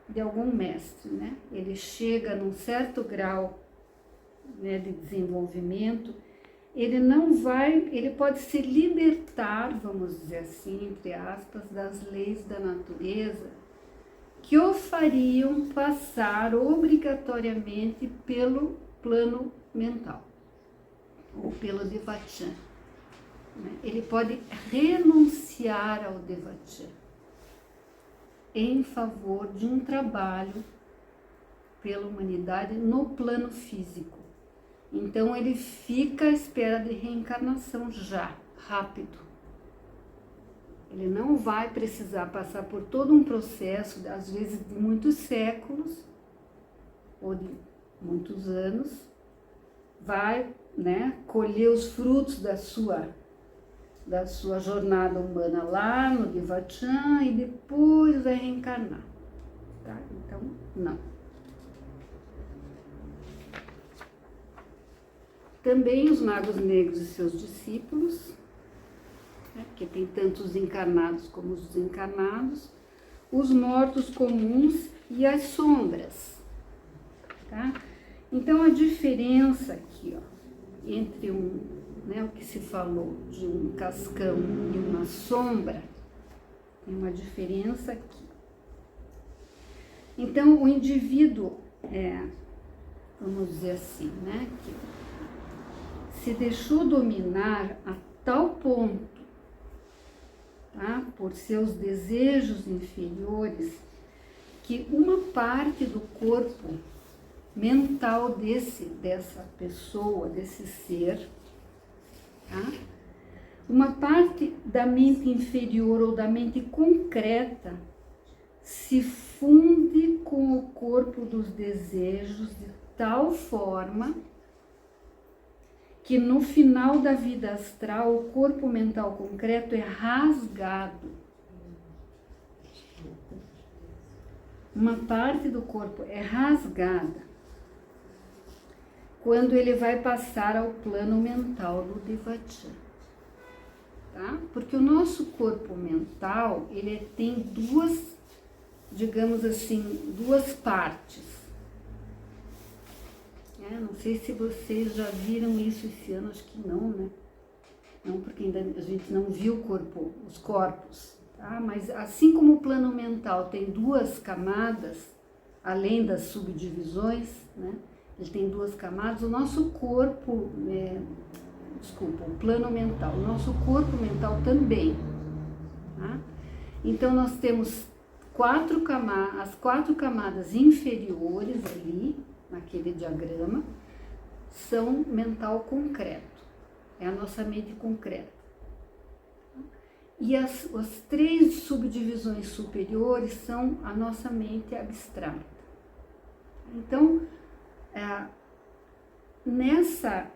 de algum mestre, né, ele chega num certo grau, né, de desenvolvimento, ele pode se libertar, vamos dizer assim, entre aspas, das leis da natureza que o fariam passar obrigatoriamente pelo plano mental ou pelo Devachan. Ele pode renunciar ao Devachan em favor de um trabalho pela humanidade no plano físico. Então ele fica à espera de reencarnação já, rápido. Ele não vai precisar passar por todo um processo, às vezes de muitos séculos ou de muitos anos, vai, né, colher os frutos da sua jornada humana lá no Devachan e depois vai reencarnar. Tá? Então, não. Também os magos negros e seus discípulos, né, que tem tanto os encarnados como os desencarnados, os mortos comuns e as sombras. Tá? Então, a diferença aqui, ó, entre o que se falou de um cascão e uma sombra, tem uma diferença aqui. Então, o indivíduo, vamos dizer assim, né, que se deixou dominar a tal ponto, tá, por seus desejos inferiores, que uma parte do corpo mental dessa pessoa, desse ser, tá, uma parte da mente inferior ou da mente concreta se funde com o corpo dos desejos de tal forma que no final da vida astral o corpo mental concreto é rasgado. Uma parte do corpo é rasgada quando ele vai passar ao plano mental do Devachan. Tá? Porque o nosso corpo mental, ele tem duas, digamos assim, duas partes. Não sei se vocês já viram isso esse ano, acho que não, né? Não, porque ainda a gente não viu os corpos, tá? Mas assim como o plano mental tem duas camadas, além das subdivisões, né? Ele tem duas camadas, o nosso corpo, o plano mental, o nosso corpo mental também, tá? Então nós temos as quatro camadas inferiores ali, naquele diagrama, são mental concreto, é a nossa mente concreta. E as três subdivisões superiores são a nossa mente abstrata. Então, nessa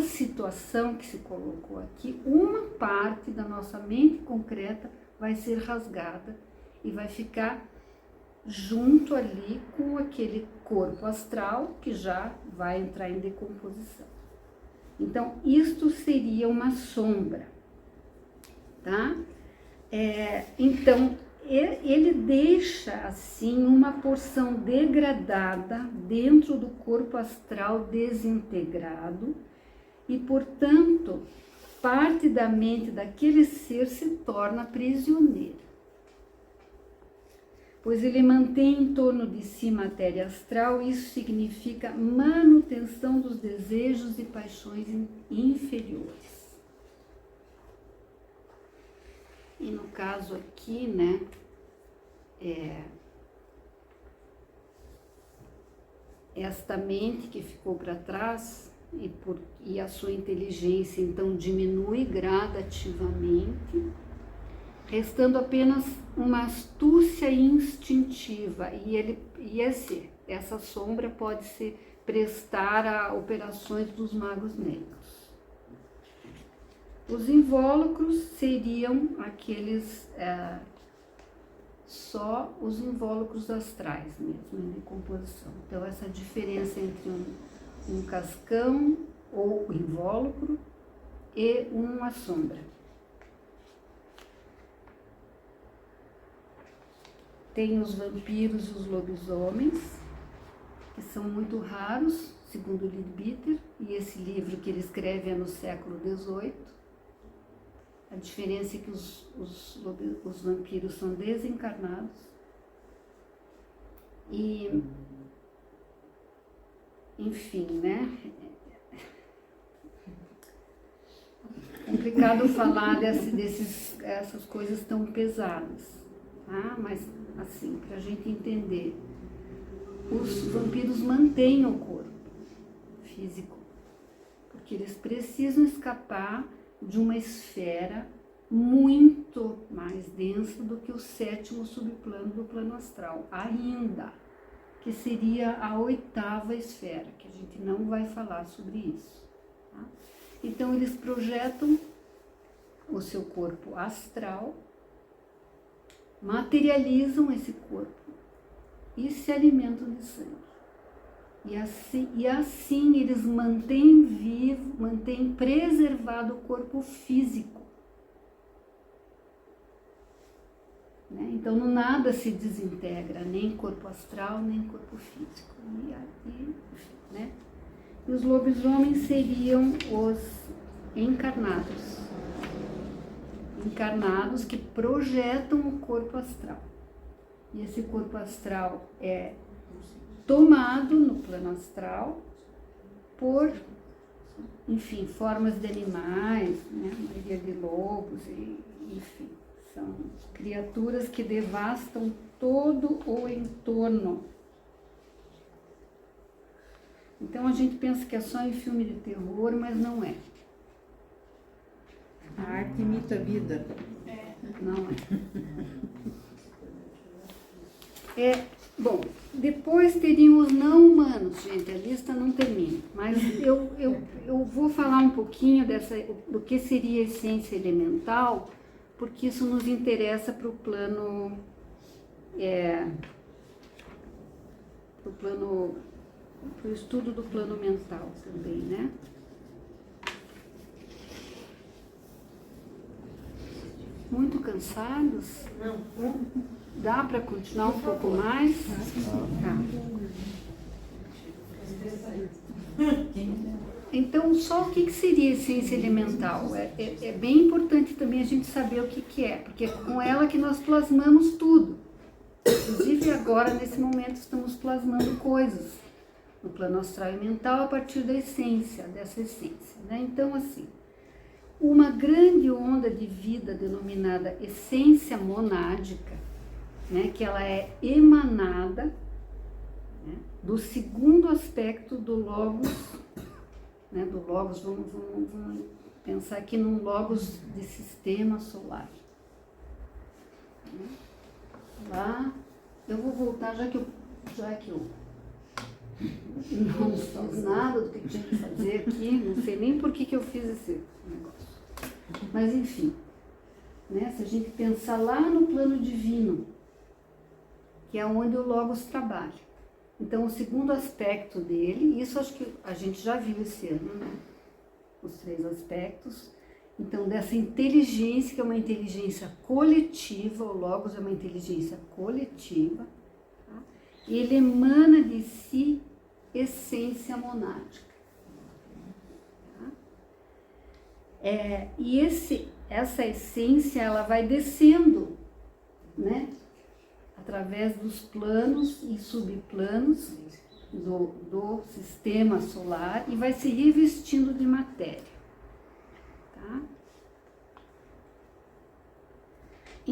situação que se colocou aqui, uma parte da nossa mente concreta vai ser rasgada e vai ficar junto ali com aquele corpo astral que já vai entrar em decomposição. Então, isto seria uma sombra, tá? Então, ele deixa, assim, uma porção degradada dentro do corpo astral desintegrado e, portanto, parte da mente daquele ser se torna prisioneira, pois ele mantém em torno de si matéria astral. Isso significa manutenção dos desejos e paixões inferiores. E no caso aqui, né, esta mente que ficou para trás, e a sua inteligência então diminui gradativamente, restando apenas uma astúcia instintiva, e essa sombra pode se prestar a operações dos magos negros. Os invólucros seriam aqueles, só os invólucros astrais mesmo, em decomposição. Então, essa diferença entre um cascão ou invólucro e uma sombra. Tem os vampiros e os lobisomens, que são muito raros, segundo Leadbeater, e esse livro que ele escreve é no século XVIII. A diferença é que os vampiros são desencarnados e, enfim, né? É complicado falar essas coisas tão pesadas, tá? Mas, assim, para a gente entender, os vampiros mantêm o corpo físico, porque eles precisam escapar de uma esfera muito mais densa do que o 7º subplano do plano astral, ainda, que seria a 8ª esfera, que a gente não vai falar sobre isso. Tá? Então, eles projetam o seu corpo astral, materializam esse corpo e se alimentam de sangue. E assim eles mantêm vivo, mantêm preservado o corpo físico. Né? Então, nada se desintegra, nem corpo astral, nem corpo físico. Né? E os lobisomens seriam os encarnados. Encarnados que projetam o corpo astral. E esse corpo astral é tomado no plano astral por, enfim, formas de animais, né? A maioria de lobos, enfim, são criaturas que devastam todo o entorno. Então a gente pensa que é só em filme de terror, mas não é. A arte imita a vida. Não é. Bom, depois teriam os não humanos, gente, a lista não termina, mas eu vou falar um pouquinho do que seria a essência elemental, porque isso nos interessa para o plano, para o estudo do plano mental também, né? Muito cansados? Não. Dá para continuar um pouco mais? Tá. Então, só o que seria essência elemental? É bem importante também a gente saber o que é, porque é com ela que nós plasmamos tudo. Inclusive agora, nesse momento, estamos plasmando coisas no plano astral e mental a partir dessa essência. Né? Então, assim, uma grande onda de vida denominada essência monádica, né, que ela é emanada, né, do segundo aspecto do logos, né, do logos, vamos pensar aqui num logos de sistema solar. Lá, eu vou voltar, já que eu não fiz nada do que tinha que fazer aqui, não sei nem por que eu fiz esse negócio. Mas enfim, né, se a gente pensar lá no plano divino, que é onde o Logos trabalha. Então, o segundo aspecto dele, isso acho que a gente já viu esse ano, né? Os 3 aspectos. Então, dessa inteligência, que é uma inteligência coletiva, o Logos é uma inteligência coletiva, tá? E ele emana de si essência monádica. Tá? E essa essência, ela vai descendo, né? Através dos planos e subplanos do sistema solar e vai se revestindo de matéria. Tá?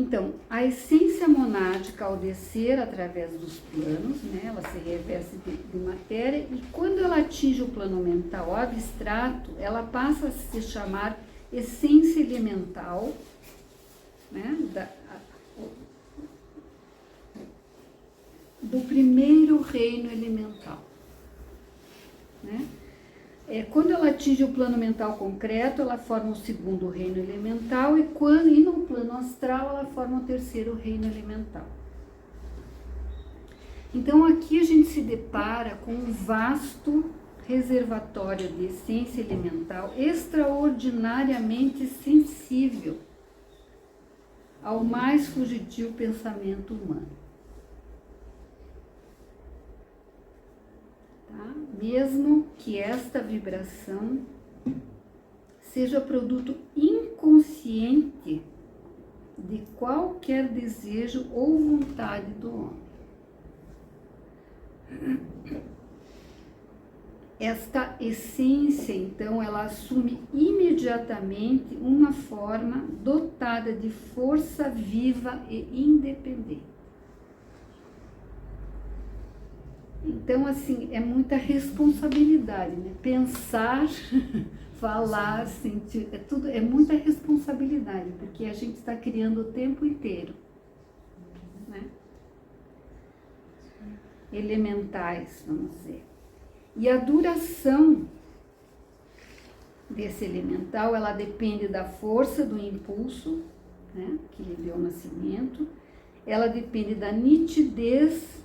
Então, a essência monádica, ao descer através dos planos, né, ela se reveste de matéria, e quando ela atinge o plano mental abstrato, ela passa a se chamar essência elemental, né, do primeiro reino elemental. Né? Quando ela atinge o plano mental concreto, ela forma o segundo reino elemental, e no plano astral ela forma o terceiro reino elemental. Então aqui a gente se depara com um vasto reservatório de essência elemental extraordinariamente sensível ao mais fugitivo pensamento humano. Tá? Mesmo que esta vibração seja produto inconsciente de qualquer desejo ou vontade do homem. Esta essência, então, ela assume imediatamente uma forma dotada de força viva e independente. Então, assim, é muita responsabilidade, né? Pensar, falar, sentir, é muita responsabilidade, porque a gente está criando o tempo inteiro, né? Elementais, vamos dizer. E a duração desse elemental, ela depende da força do impulso, né, que lhe deu o nascimento, ela depende da nitidez,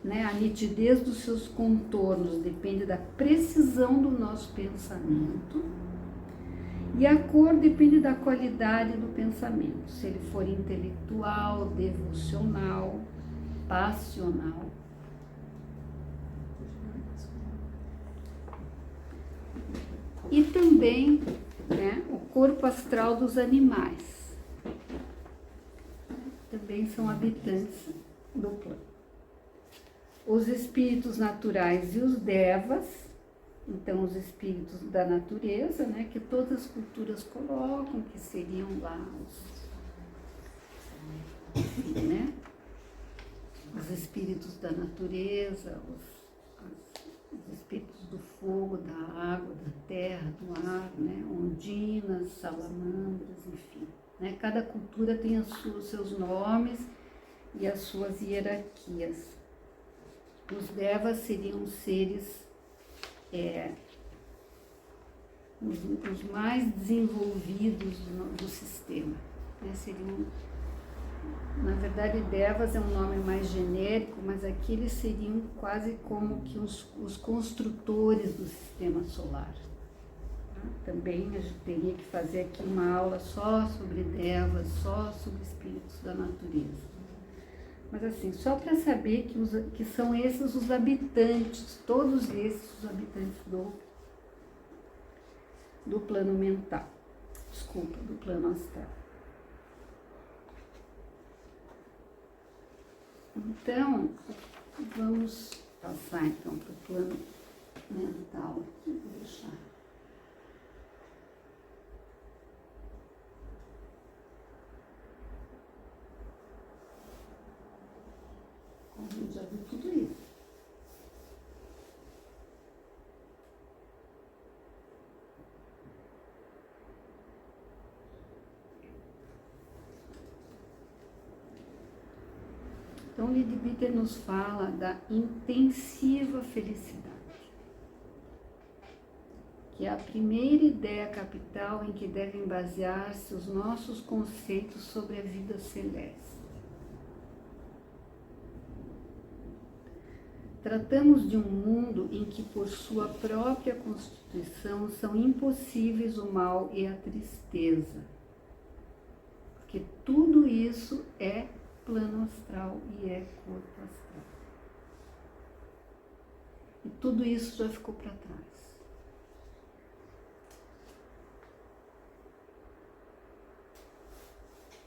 né, a nitidez dos seus contornos, depende da precisão do nosso pensamento, e a cor depende da qualidade do pensamento, se ele for intelectual, devocional, passional. E também, né, o corpo astral dos animais. Também são habitantes do plano. Os espíritos naturais e os devas, então os espíritos da natureza, né, que todas as culturas colocam, que seriam lá os espíritos da natureza, os espíritos do fogo, da água, da terra, do ar, né? Ondinas, salamandras, enfim. Né? Cada cultura tem os seus nomes e as suas hierarquias. Os devas seriam seres os mais desenvolvidos do sistema. Né? Na verdade, devas é um nome mais genérico, mas aqui eles seriam quase como que os construtores do sistema solar. Tá? Também a gente teria que fazer aqui uma aula só sobre devas, só sobre espíritos da natureza. Mas assim, só para saber que são esses os habitantes, todos esses os habitantes do plano mental, do plano astral. Então, vamos passar então para o plano mental aqui, vou deixar. A gente já viu tudo isso. Então, Leadbeater nos fala da intensiva felicidade, que é a primeira ideia capital em que devem basear-se os nossos conceitos sobre a vida celeste. Tratamos de um mundo em que, por sua própria constituição, são impossíveis o mal e a tristeza, porque tudo isso é plano astral e é corpo astral. E tudo isso já ficou para trás.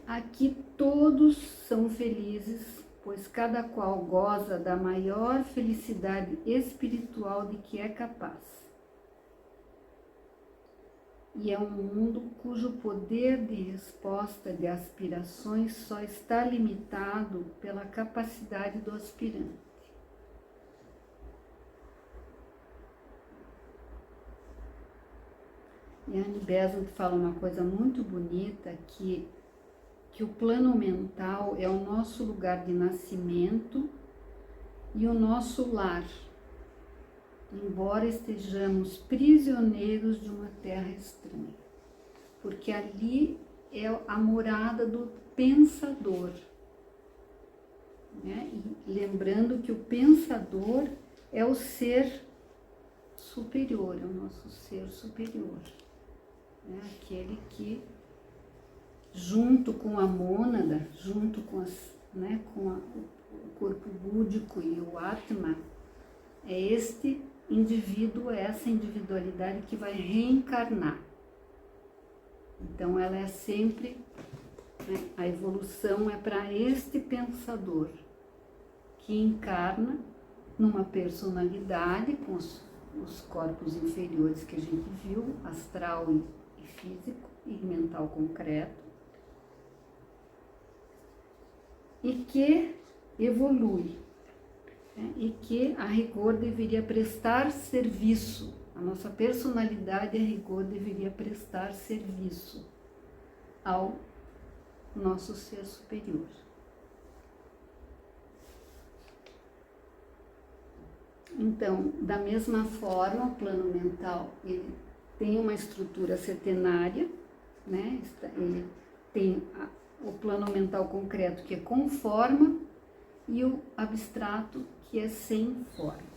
Aqui todos são felizes, pois cada qual goza da maior felicidade espiritual de que é capaz. e é um mundo cujo poder de resposta de aspirações só está limitado pela capacidade do aspirante. E a Annie Besant fala uma coisa muito bonita, que o plano mental é o nosso lugar de nascimento e o nosso lar, embora estejamos prisioneiros de uma terra estranha, porque ali é a morada do pensador, né? E lembrando que o pensador é o ser superior, é o nosso ser superior, né? Aquele que, junto com a mônada, junto com, o corpo búdico e o Atma, é este indivíduo, é essa individualidade que vai reencarnar. Então ela é sempre, né, a evolução é para este pensador que encarna numa personalidade com os corpos inferiores que a gente viu, astral e físico e mental concreto, e que evolui, né, e que a rigor deveria prestar serviço. A nossa personalidade, a rigor, deveria prestar serviço ao nosso ser superior. Então, da mesma forma, o plano mental, ele tem uma estrutura setenária, né? Ele tem o plano mental concreto, que é com forma, e o abstrato, que é sem forma.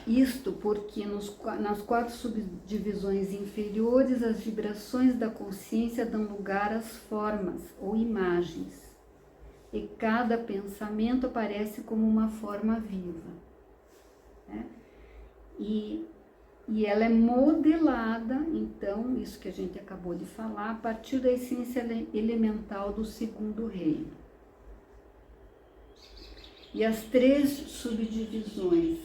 Isto porque nas 4 subdivisões inferiores, as vibrações da consciência dão lugar às formas ou imagens, e cada pensamento aparece como uma forma viva, né? E ela é modelada, então, isso que a gente acabou de falar, a partir da essência elemental do segundo reino. E as 3 subdivisões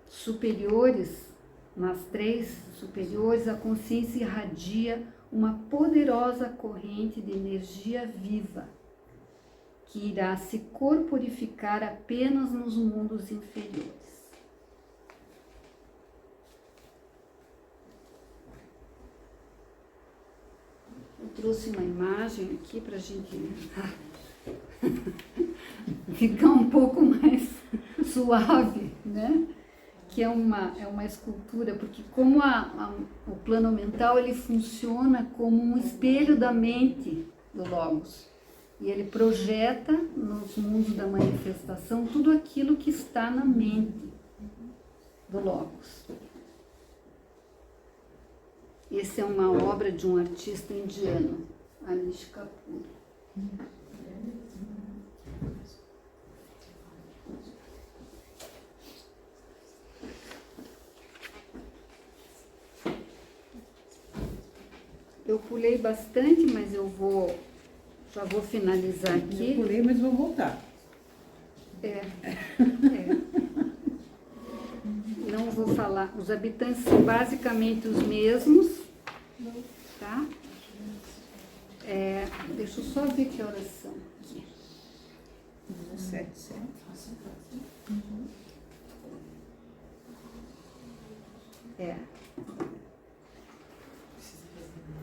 superiores, nas 3 superiores, a consciência irradia uma poderosa corrente de energia viva, que irá se corporificar apenas nos mundos inferiores. Eu trouxe uma imagem aqui para a gente ficar um pouco mais suave, né? Que é uma escultura, porque como o plano mental, ele funciona como um espelho da mente do Logos. E ele projeta nos mundos da manifestação tudo aquilo que está na mente do Logos. Essa é uma obra de um artista indiano, Anish Kapoor. Eu pulei bastante, mas já vou finalizar aqui. Eu pulei, mas vou voltar. Não vou falar. Os habitantes são basicamente os mesmos, tá? Deixa eu só ver que horas são aqui. 17.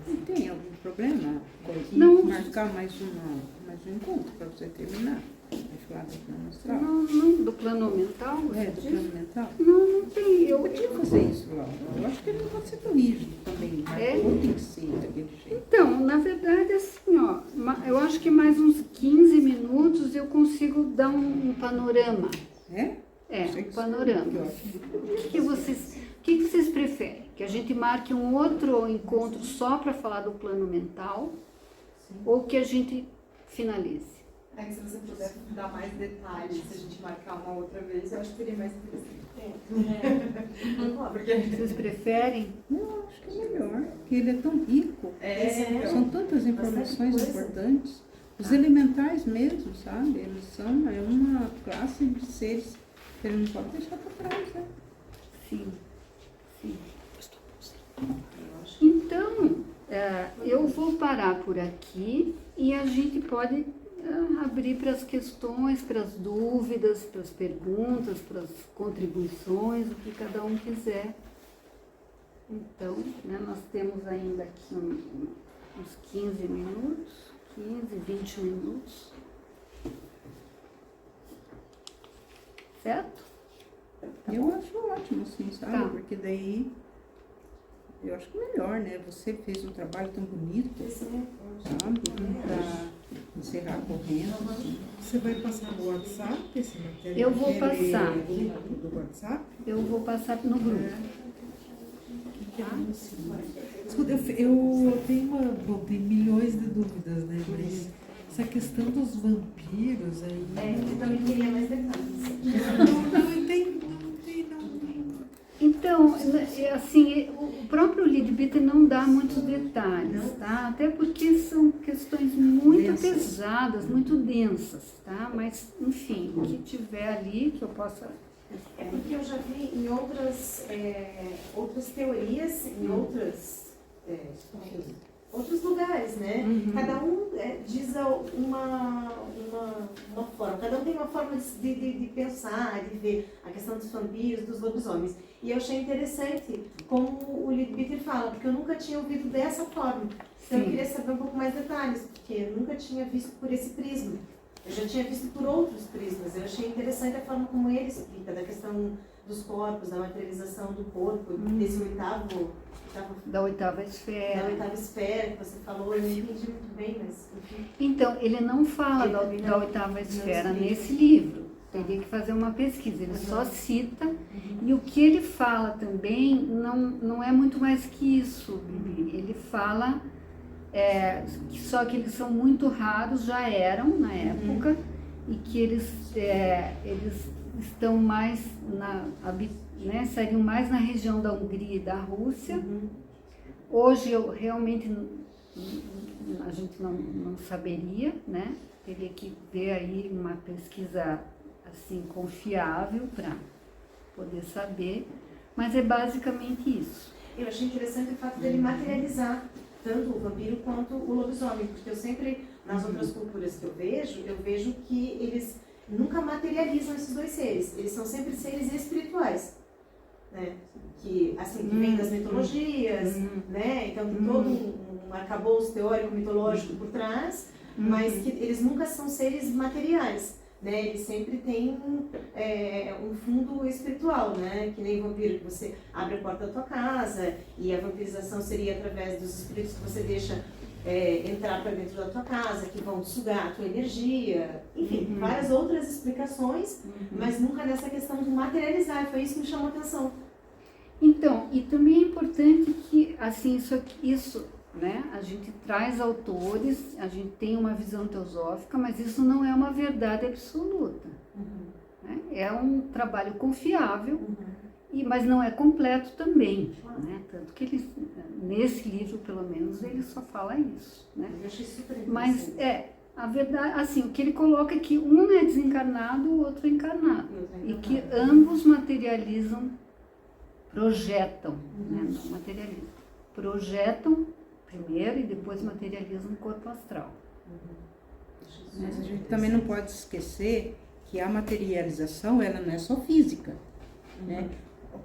Não tem algum problema? Não. Marcar mais um encontro para você terminar? Vai falar do plano astral? Não, do plano mental? Do plano mental? Não tem. Eu podia fazer isso, Laura. Eu acho que ele não pode ser tão rígido também. Ou tem que ser daquele jeito. Então, na verdade, assim, ó, eu acho que mais uns 15 minutos eu consigo dar um panorama. Um panorama. O que vocês preferem? Que a gente marque um outro encontro só para falar do plano mental? Sim. Ou que a gente finalize? É que se você puder dar mais detalhes, se a gente marcar uma outra vez, eu acho que seria mais interessante. Porque... Vocês preferem? Eu acho que é melhor, porque ele é tão rico. São tantas informações importantes. Os elementais mesmo, sabe? Eles são uma classe de seres que ele não pode deixar para trás, né? Sim, sim. Então, eu vou parar por aqui e a gente pode abrir para as questões, para as dúvidas, para as perguntas, para as contribuições, o que cada um quiser. Então, né, nós temos ainda aqui uns 15 minutos, 15, 20 minutos. Certo? Eu acho ótimo, sim, sabe? Tá. Porque daí eu acho que melhor, né? Você fez um trabalho tão bonito, sabe? Pra encerrar correndo. Você vai passar no WhatsApp esse material? Eu vou passar. Do WhatsApp? Eu vou passar no grupo. Escuta, eu tenho tem milhões de dúvidas, né? Mas essa questão dos vampiros aí. Eu também queria mais detalhes. Não entendi. Então, assim, o próprio Leadbeater não dá muitos detalhes, tá? Até porque são questões muito pesadas, muito densas, tá? Mas, enfim, o que tiver ali que eu possa... É porque eu já vi em outras teorias, em outros lugares, né? Cada um diz uma forma, cada um tem uma forma de pensar, de ver a questão dos vampiros, dos lobisomens. E eu achei interessante como o Leadbeater fala, porque eu nunca tinha ouvido dessa forma. Então eu queria saber um pouco mais detalhes, porque eu nunca tinha visto por esse prisma. Eu já tinha visto por outros prismas. Eu achei interessante a forma como ele explica, da questão dos corpos, da materialização do corpo, desse Da oitava esfera. da oitava esfera que você falou. Eu não entendi muito bem, mas enfim. Então, ele não fala da oitava esfera nesse livro. Teria que fazer uma pesquisa. Ele só cita. E o que ele fala também não é muito mais que isso, Bibi. Ele fala... só que eles são muito raros, já eram na época, e que eles estão mais estariam mais na região da Hungria e da Rússia. Hoje eu realmente a gente não saberia, né? Teria que ver aí uma pesquisa assim confiável para poder saber, mas é basicamente isso. Eu achei interessante o fato dele materializar tanto o vampiro quanto o lobisomem, porque eu sempre, nas outras culturas que eu vejo que eles nunca materializam esses dois seres, eles são sempre seres espirituais, né? Que vem das mitologias, né? Então tem todo um arcabouço teórico mitológico por trás, mas que eles nunca são seres materiais, né? Eles sempre têm um fundo espiritual, né? Que nem vampiro, que você abre a porta da tua casa e a vampirização seria através dos espíritos que você deixa entrar para dentro da tua casa, que vão sugar a tua energia, enfim, várias outras explicações, mas nunca nessa questão de materializar, e foi isso que me chamou a atenção. Então, e também é importante que, assim, isso, né, a gente traz autores, a gente tem uma visão teosófica, mas isso não é uma verdade absoluta. Né? É um trabalho confiável, mas não é completo também. Né? Tanto que ele, nesse livro, pelo menos, ele só fala isso. Né? Eu achei super interessante. Mas a verdade, assim, o que ele coloca é que um é desencarnado, o outro é encarnado. E que ambos materializam, projetam, né? Não materializam. Projetam primeiro e depois materializam o corpo astral. Mas a gente também não pode esquecer que a materialização, ela não é só física, né?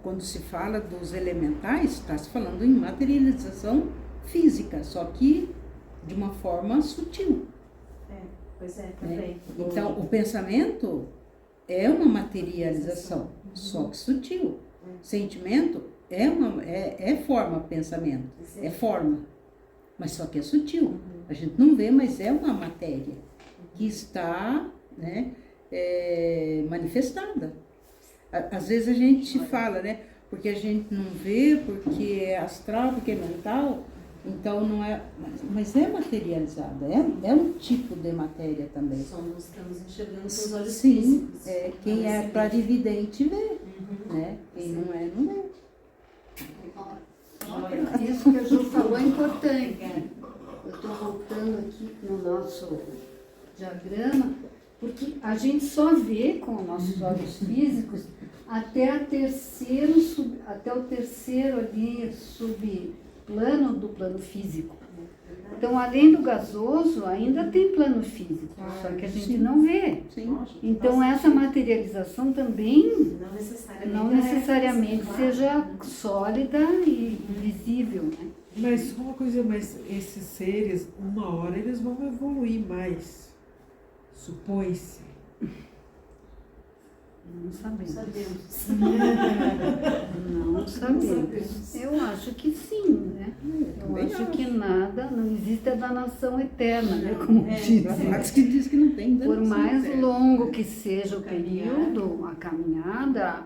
Quando se fala dos elementais, está se falando em materialização física, só que de uma forma sutil. Pois é, também. Né? Então, o pensamento é uma materialização, só que sutil. Sentimento é forma, pensamento, é forma, mas só que é sutil. A gente não vê, mas é uma matéria que está, né, manifestada. Às vezes a gente fala, né, porque a gente não vê, porque é astral, porque é mental, então não é, mas é materializada, é um tipo de matéria também. Estamos enxergando com os olhos Sim, físicos. quem é clarividente vê, né? Quem não é, não vê. Isso que a Ju falou é importante. Eu estou voltando aqui no nosso diagrama, porque a gente só vê com nossos olhos físicos até o terceiro ali subplano do plano físico. Então, além do gasoso, ainda tem plano físico, só que a gente não vê. Sim. Então, essa materialização também Não não necessariamente seja sólida e visível, né? Mas só uma coisa, mas esses seres, uma hora eles vão evoluir mais. Supõe-se. Não sabemos. Sabemos. Não sabemos. Eu acho que sim, né? Eu acho que nada, não existe a danação eterna, né? Como diz. Mas que diz que não tem Por danação mais eterna. longo que seja o período, a caminhada,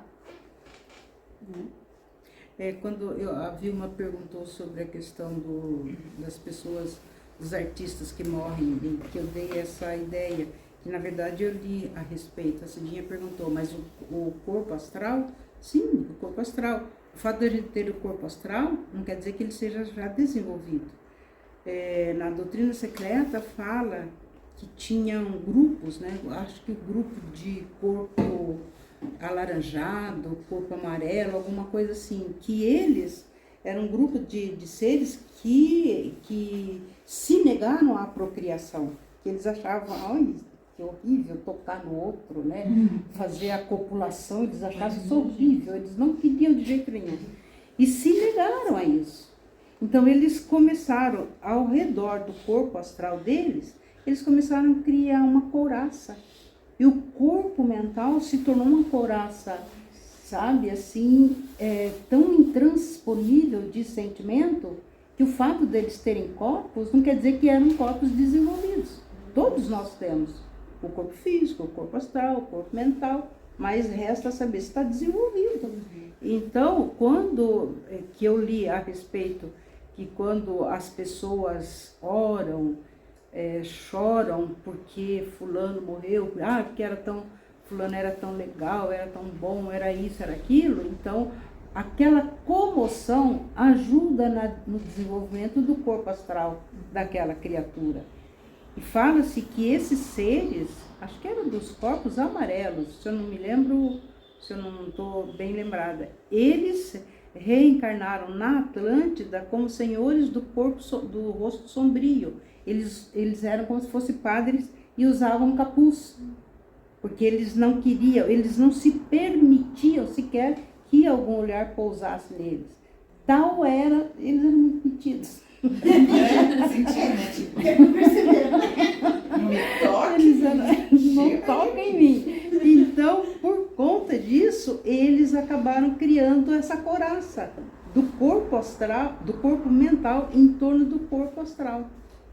Quando a Vilma perguntou sobre a questão das pessoas, dos artistas que morrem, e que eu dei essa ideia, que na verdade eu li a respeito. A Cidinha perguntou, mas o corpo astral? Sim, o corpo astral. O fato de a gente ter o corpo astral não quer dizer que ele seja já desenvolvido. Na doutrina secreta fala que tinham grupos, né? Acho que o grupo de corpo alaranjado, corpo amarelo, alguma coisa assim, que eles eram um grupo de seres que se negaram à procriação, que eles achavam, ai, que horrível tocar no outro, né? Fazer a copulação, eles achavam isso horrível, eles não queriam de jeito nenhum. E se negaram a isso. Então eles começaram, ao redor do corpo astral deles, eles começaram a criar uma couraça. E o corpo mental se tornou uma couraça, sabe, assim, tão intransponível de sentimento, que o fato deles terem corpos não quer dizer que eram corpos desenvolvidos. Todos nós temos o corpo físico, o corpo astral, o corpo mental, mas resta saber se está desenvolvido. Então, quando que eu li a respeito que quando as pessoas oram, choram porque fulano morreu, porque fulano era tão legal, era tão bom, era isso, era aquilo, então aquela comoção ajuda no desenvolvimento do corpo astral daquela criatura. E fala-se que esses seres, acho que eram dos corpos amarelos, se eu não me lembro, se eu não estou bem lembrada, eles reencarnaram na Atlântida como senhores do corpo, do rosto sombrio. Eles eram como se fossem padres e usavam capuz, porque eles não queriam, eles não se permitiam sequer que algum olhar pousasse neles. Tal era, eles eram muito metidos. Senti, né? Tipo, não me toque. Eles não tocam em mim. Então, por conta disso, eles acabaram criando essa couraça do corpo astral, do corpo mental em torno do corpo astral.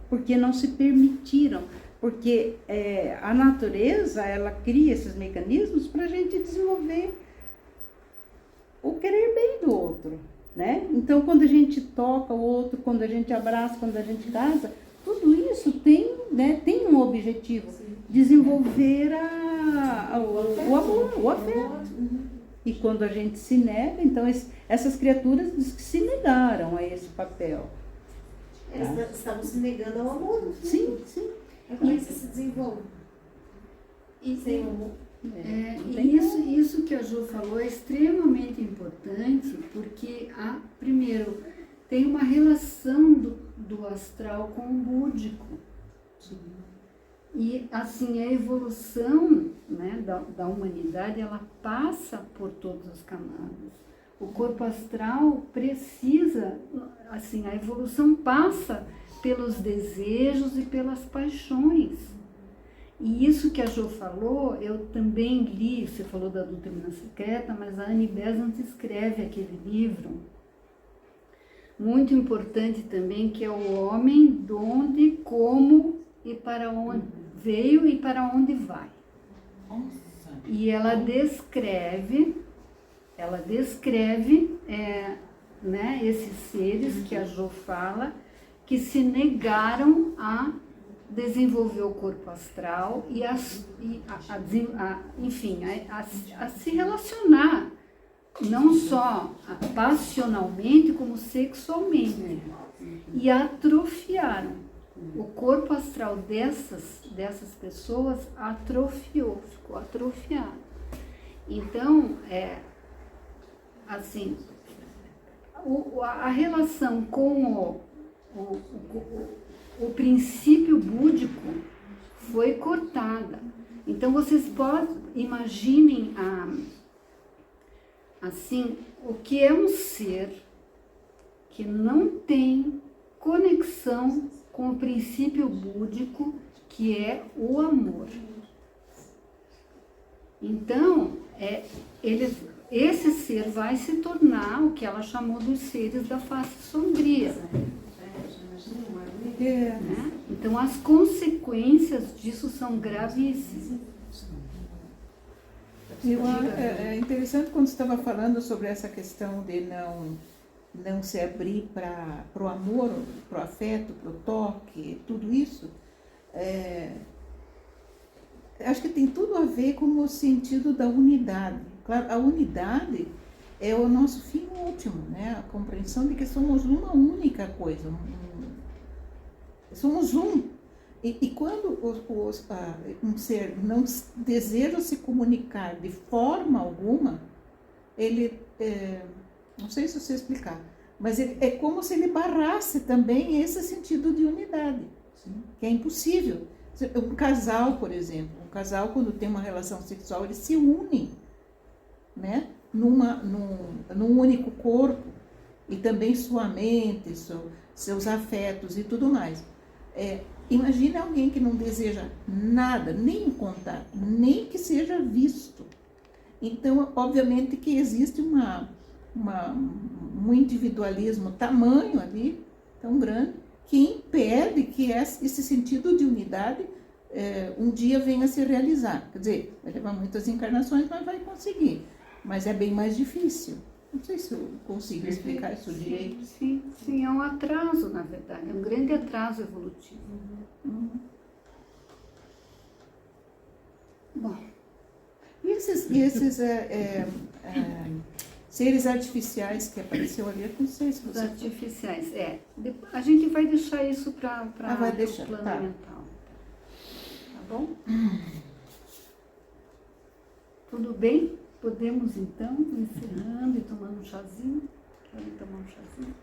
Porque não se permitiram, porque a natureza, ela cria esses mecanismos para a gente desenvolver o querer bem do outro, né? Então, quando a gente toca o outro, quando a gente abraça, quando a gente casa, tudo isso tem um objetivo, desenvolver o amor, o afeto. E quando a gente se nega, então essas criaturas diz que se negaram a esse papel. Eles estavam se negando ao amor. Sim, sim. Como é que você se desenvolve? Sem amor. E isso que a Ju falou é extremamente importante, porque, primeiro, tem uma relação do astral com o búdico. E, assim, a evolução, né, da humanidade, ela passa por todas as camadas. O corpo astral precisa, assim, a evolução passa pelos desejos e pelas paixões. E isso que a Jo falou, eu também li, você falou da doutrina secreta, mas a Annie Besant escreve aquele livro, muito importante também, que é O Homem, de onde, como e para onde veio e para onde vai. E ela descreve né, esses seres que a Jo fala, que se negaram a desenvolver o corpo astral e a se relacionar, não só passionalmente, como sexualmente. E atrofiaram. O corpo astral dessas pessoas atrofiou, ficou atrofiado. Então, assim, a relação com o princípio búdico foi cortada. Então, vocês imaginem assim, o que é um ser que não tem conexão com o princípio búdico, que é o amor. Então, esse ser vai se tornar o que ela chamou dos seres da face sombria. Né? Então, as consequências disso são gravíssimas. É interessante quando você estava falando sobre essa questão de não se abrir para o amor, para o afeto, para o toque, tudo isso. Acho que tem tudo a ver com o sentido da unidade. Claro, a unidade é o nosso fim último, né? A compreensão de que somos uma única coisa, somos um. E quando um ser não deseja se comunicar de forma alguma, ele, não sei se eu sei explicar, mas é como se ele barrasse também esse sentido de unidade, que é impossível. Um casal, por exemplo, quando tem uma relação sexual, eles se unem, né? Num único corpo, e também sua mente, seus afetos e tudo mais. Imagina alguém que não deseja nada, nem contato, nem que seja visto. Então, obviamente que existe um individualismo tamanho ali, tão grande, que impede que esse sentido de unidade um dia venha a se realizar. Quer dizer, vai levar muitas encarnações, mas vai conseguir. Mas é bem mais difícil. Não sei se eu consigo explicar isso direito. Sim, é um atraso, na verdade, é um grande atraso evolutivo. Bom. E esses seres artificiais que apareceu ali, não sei se Os você... artificiais, a gente vai deixar isso para o plano tá. mental. Tá bom? Tudo bem? Podemos então, encerrando e tomando um chazinho? Querem tomar um chazinho?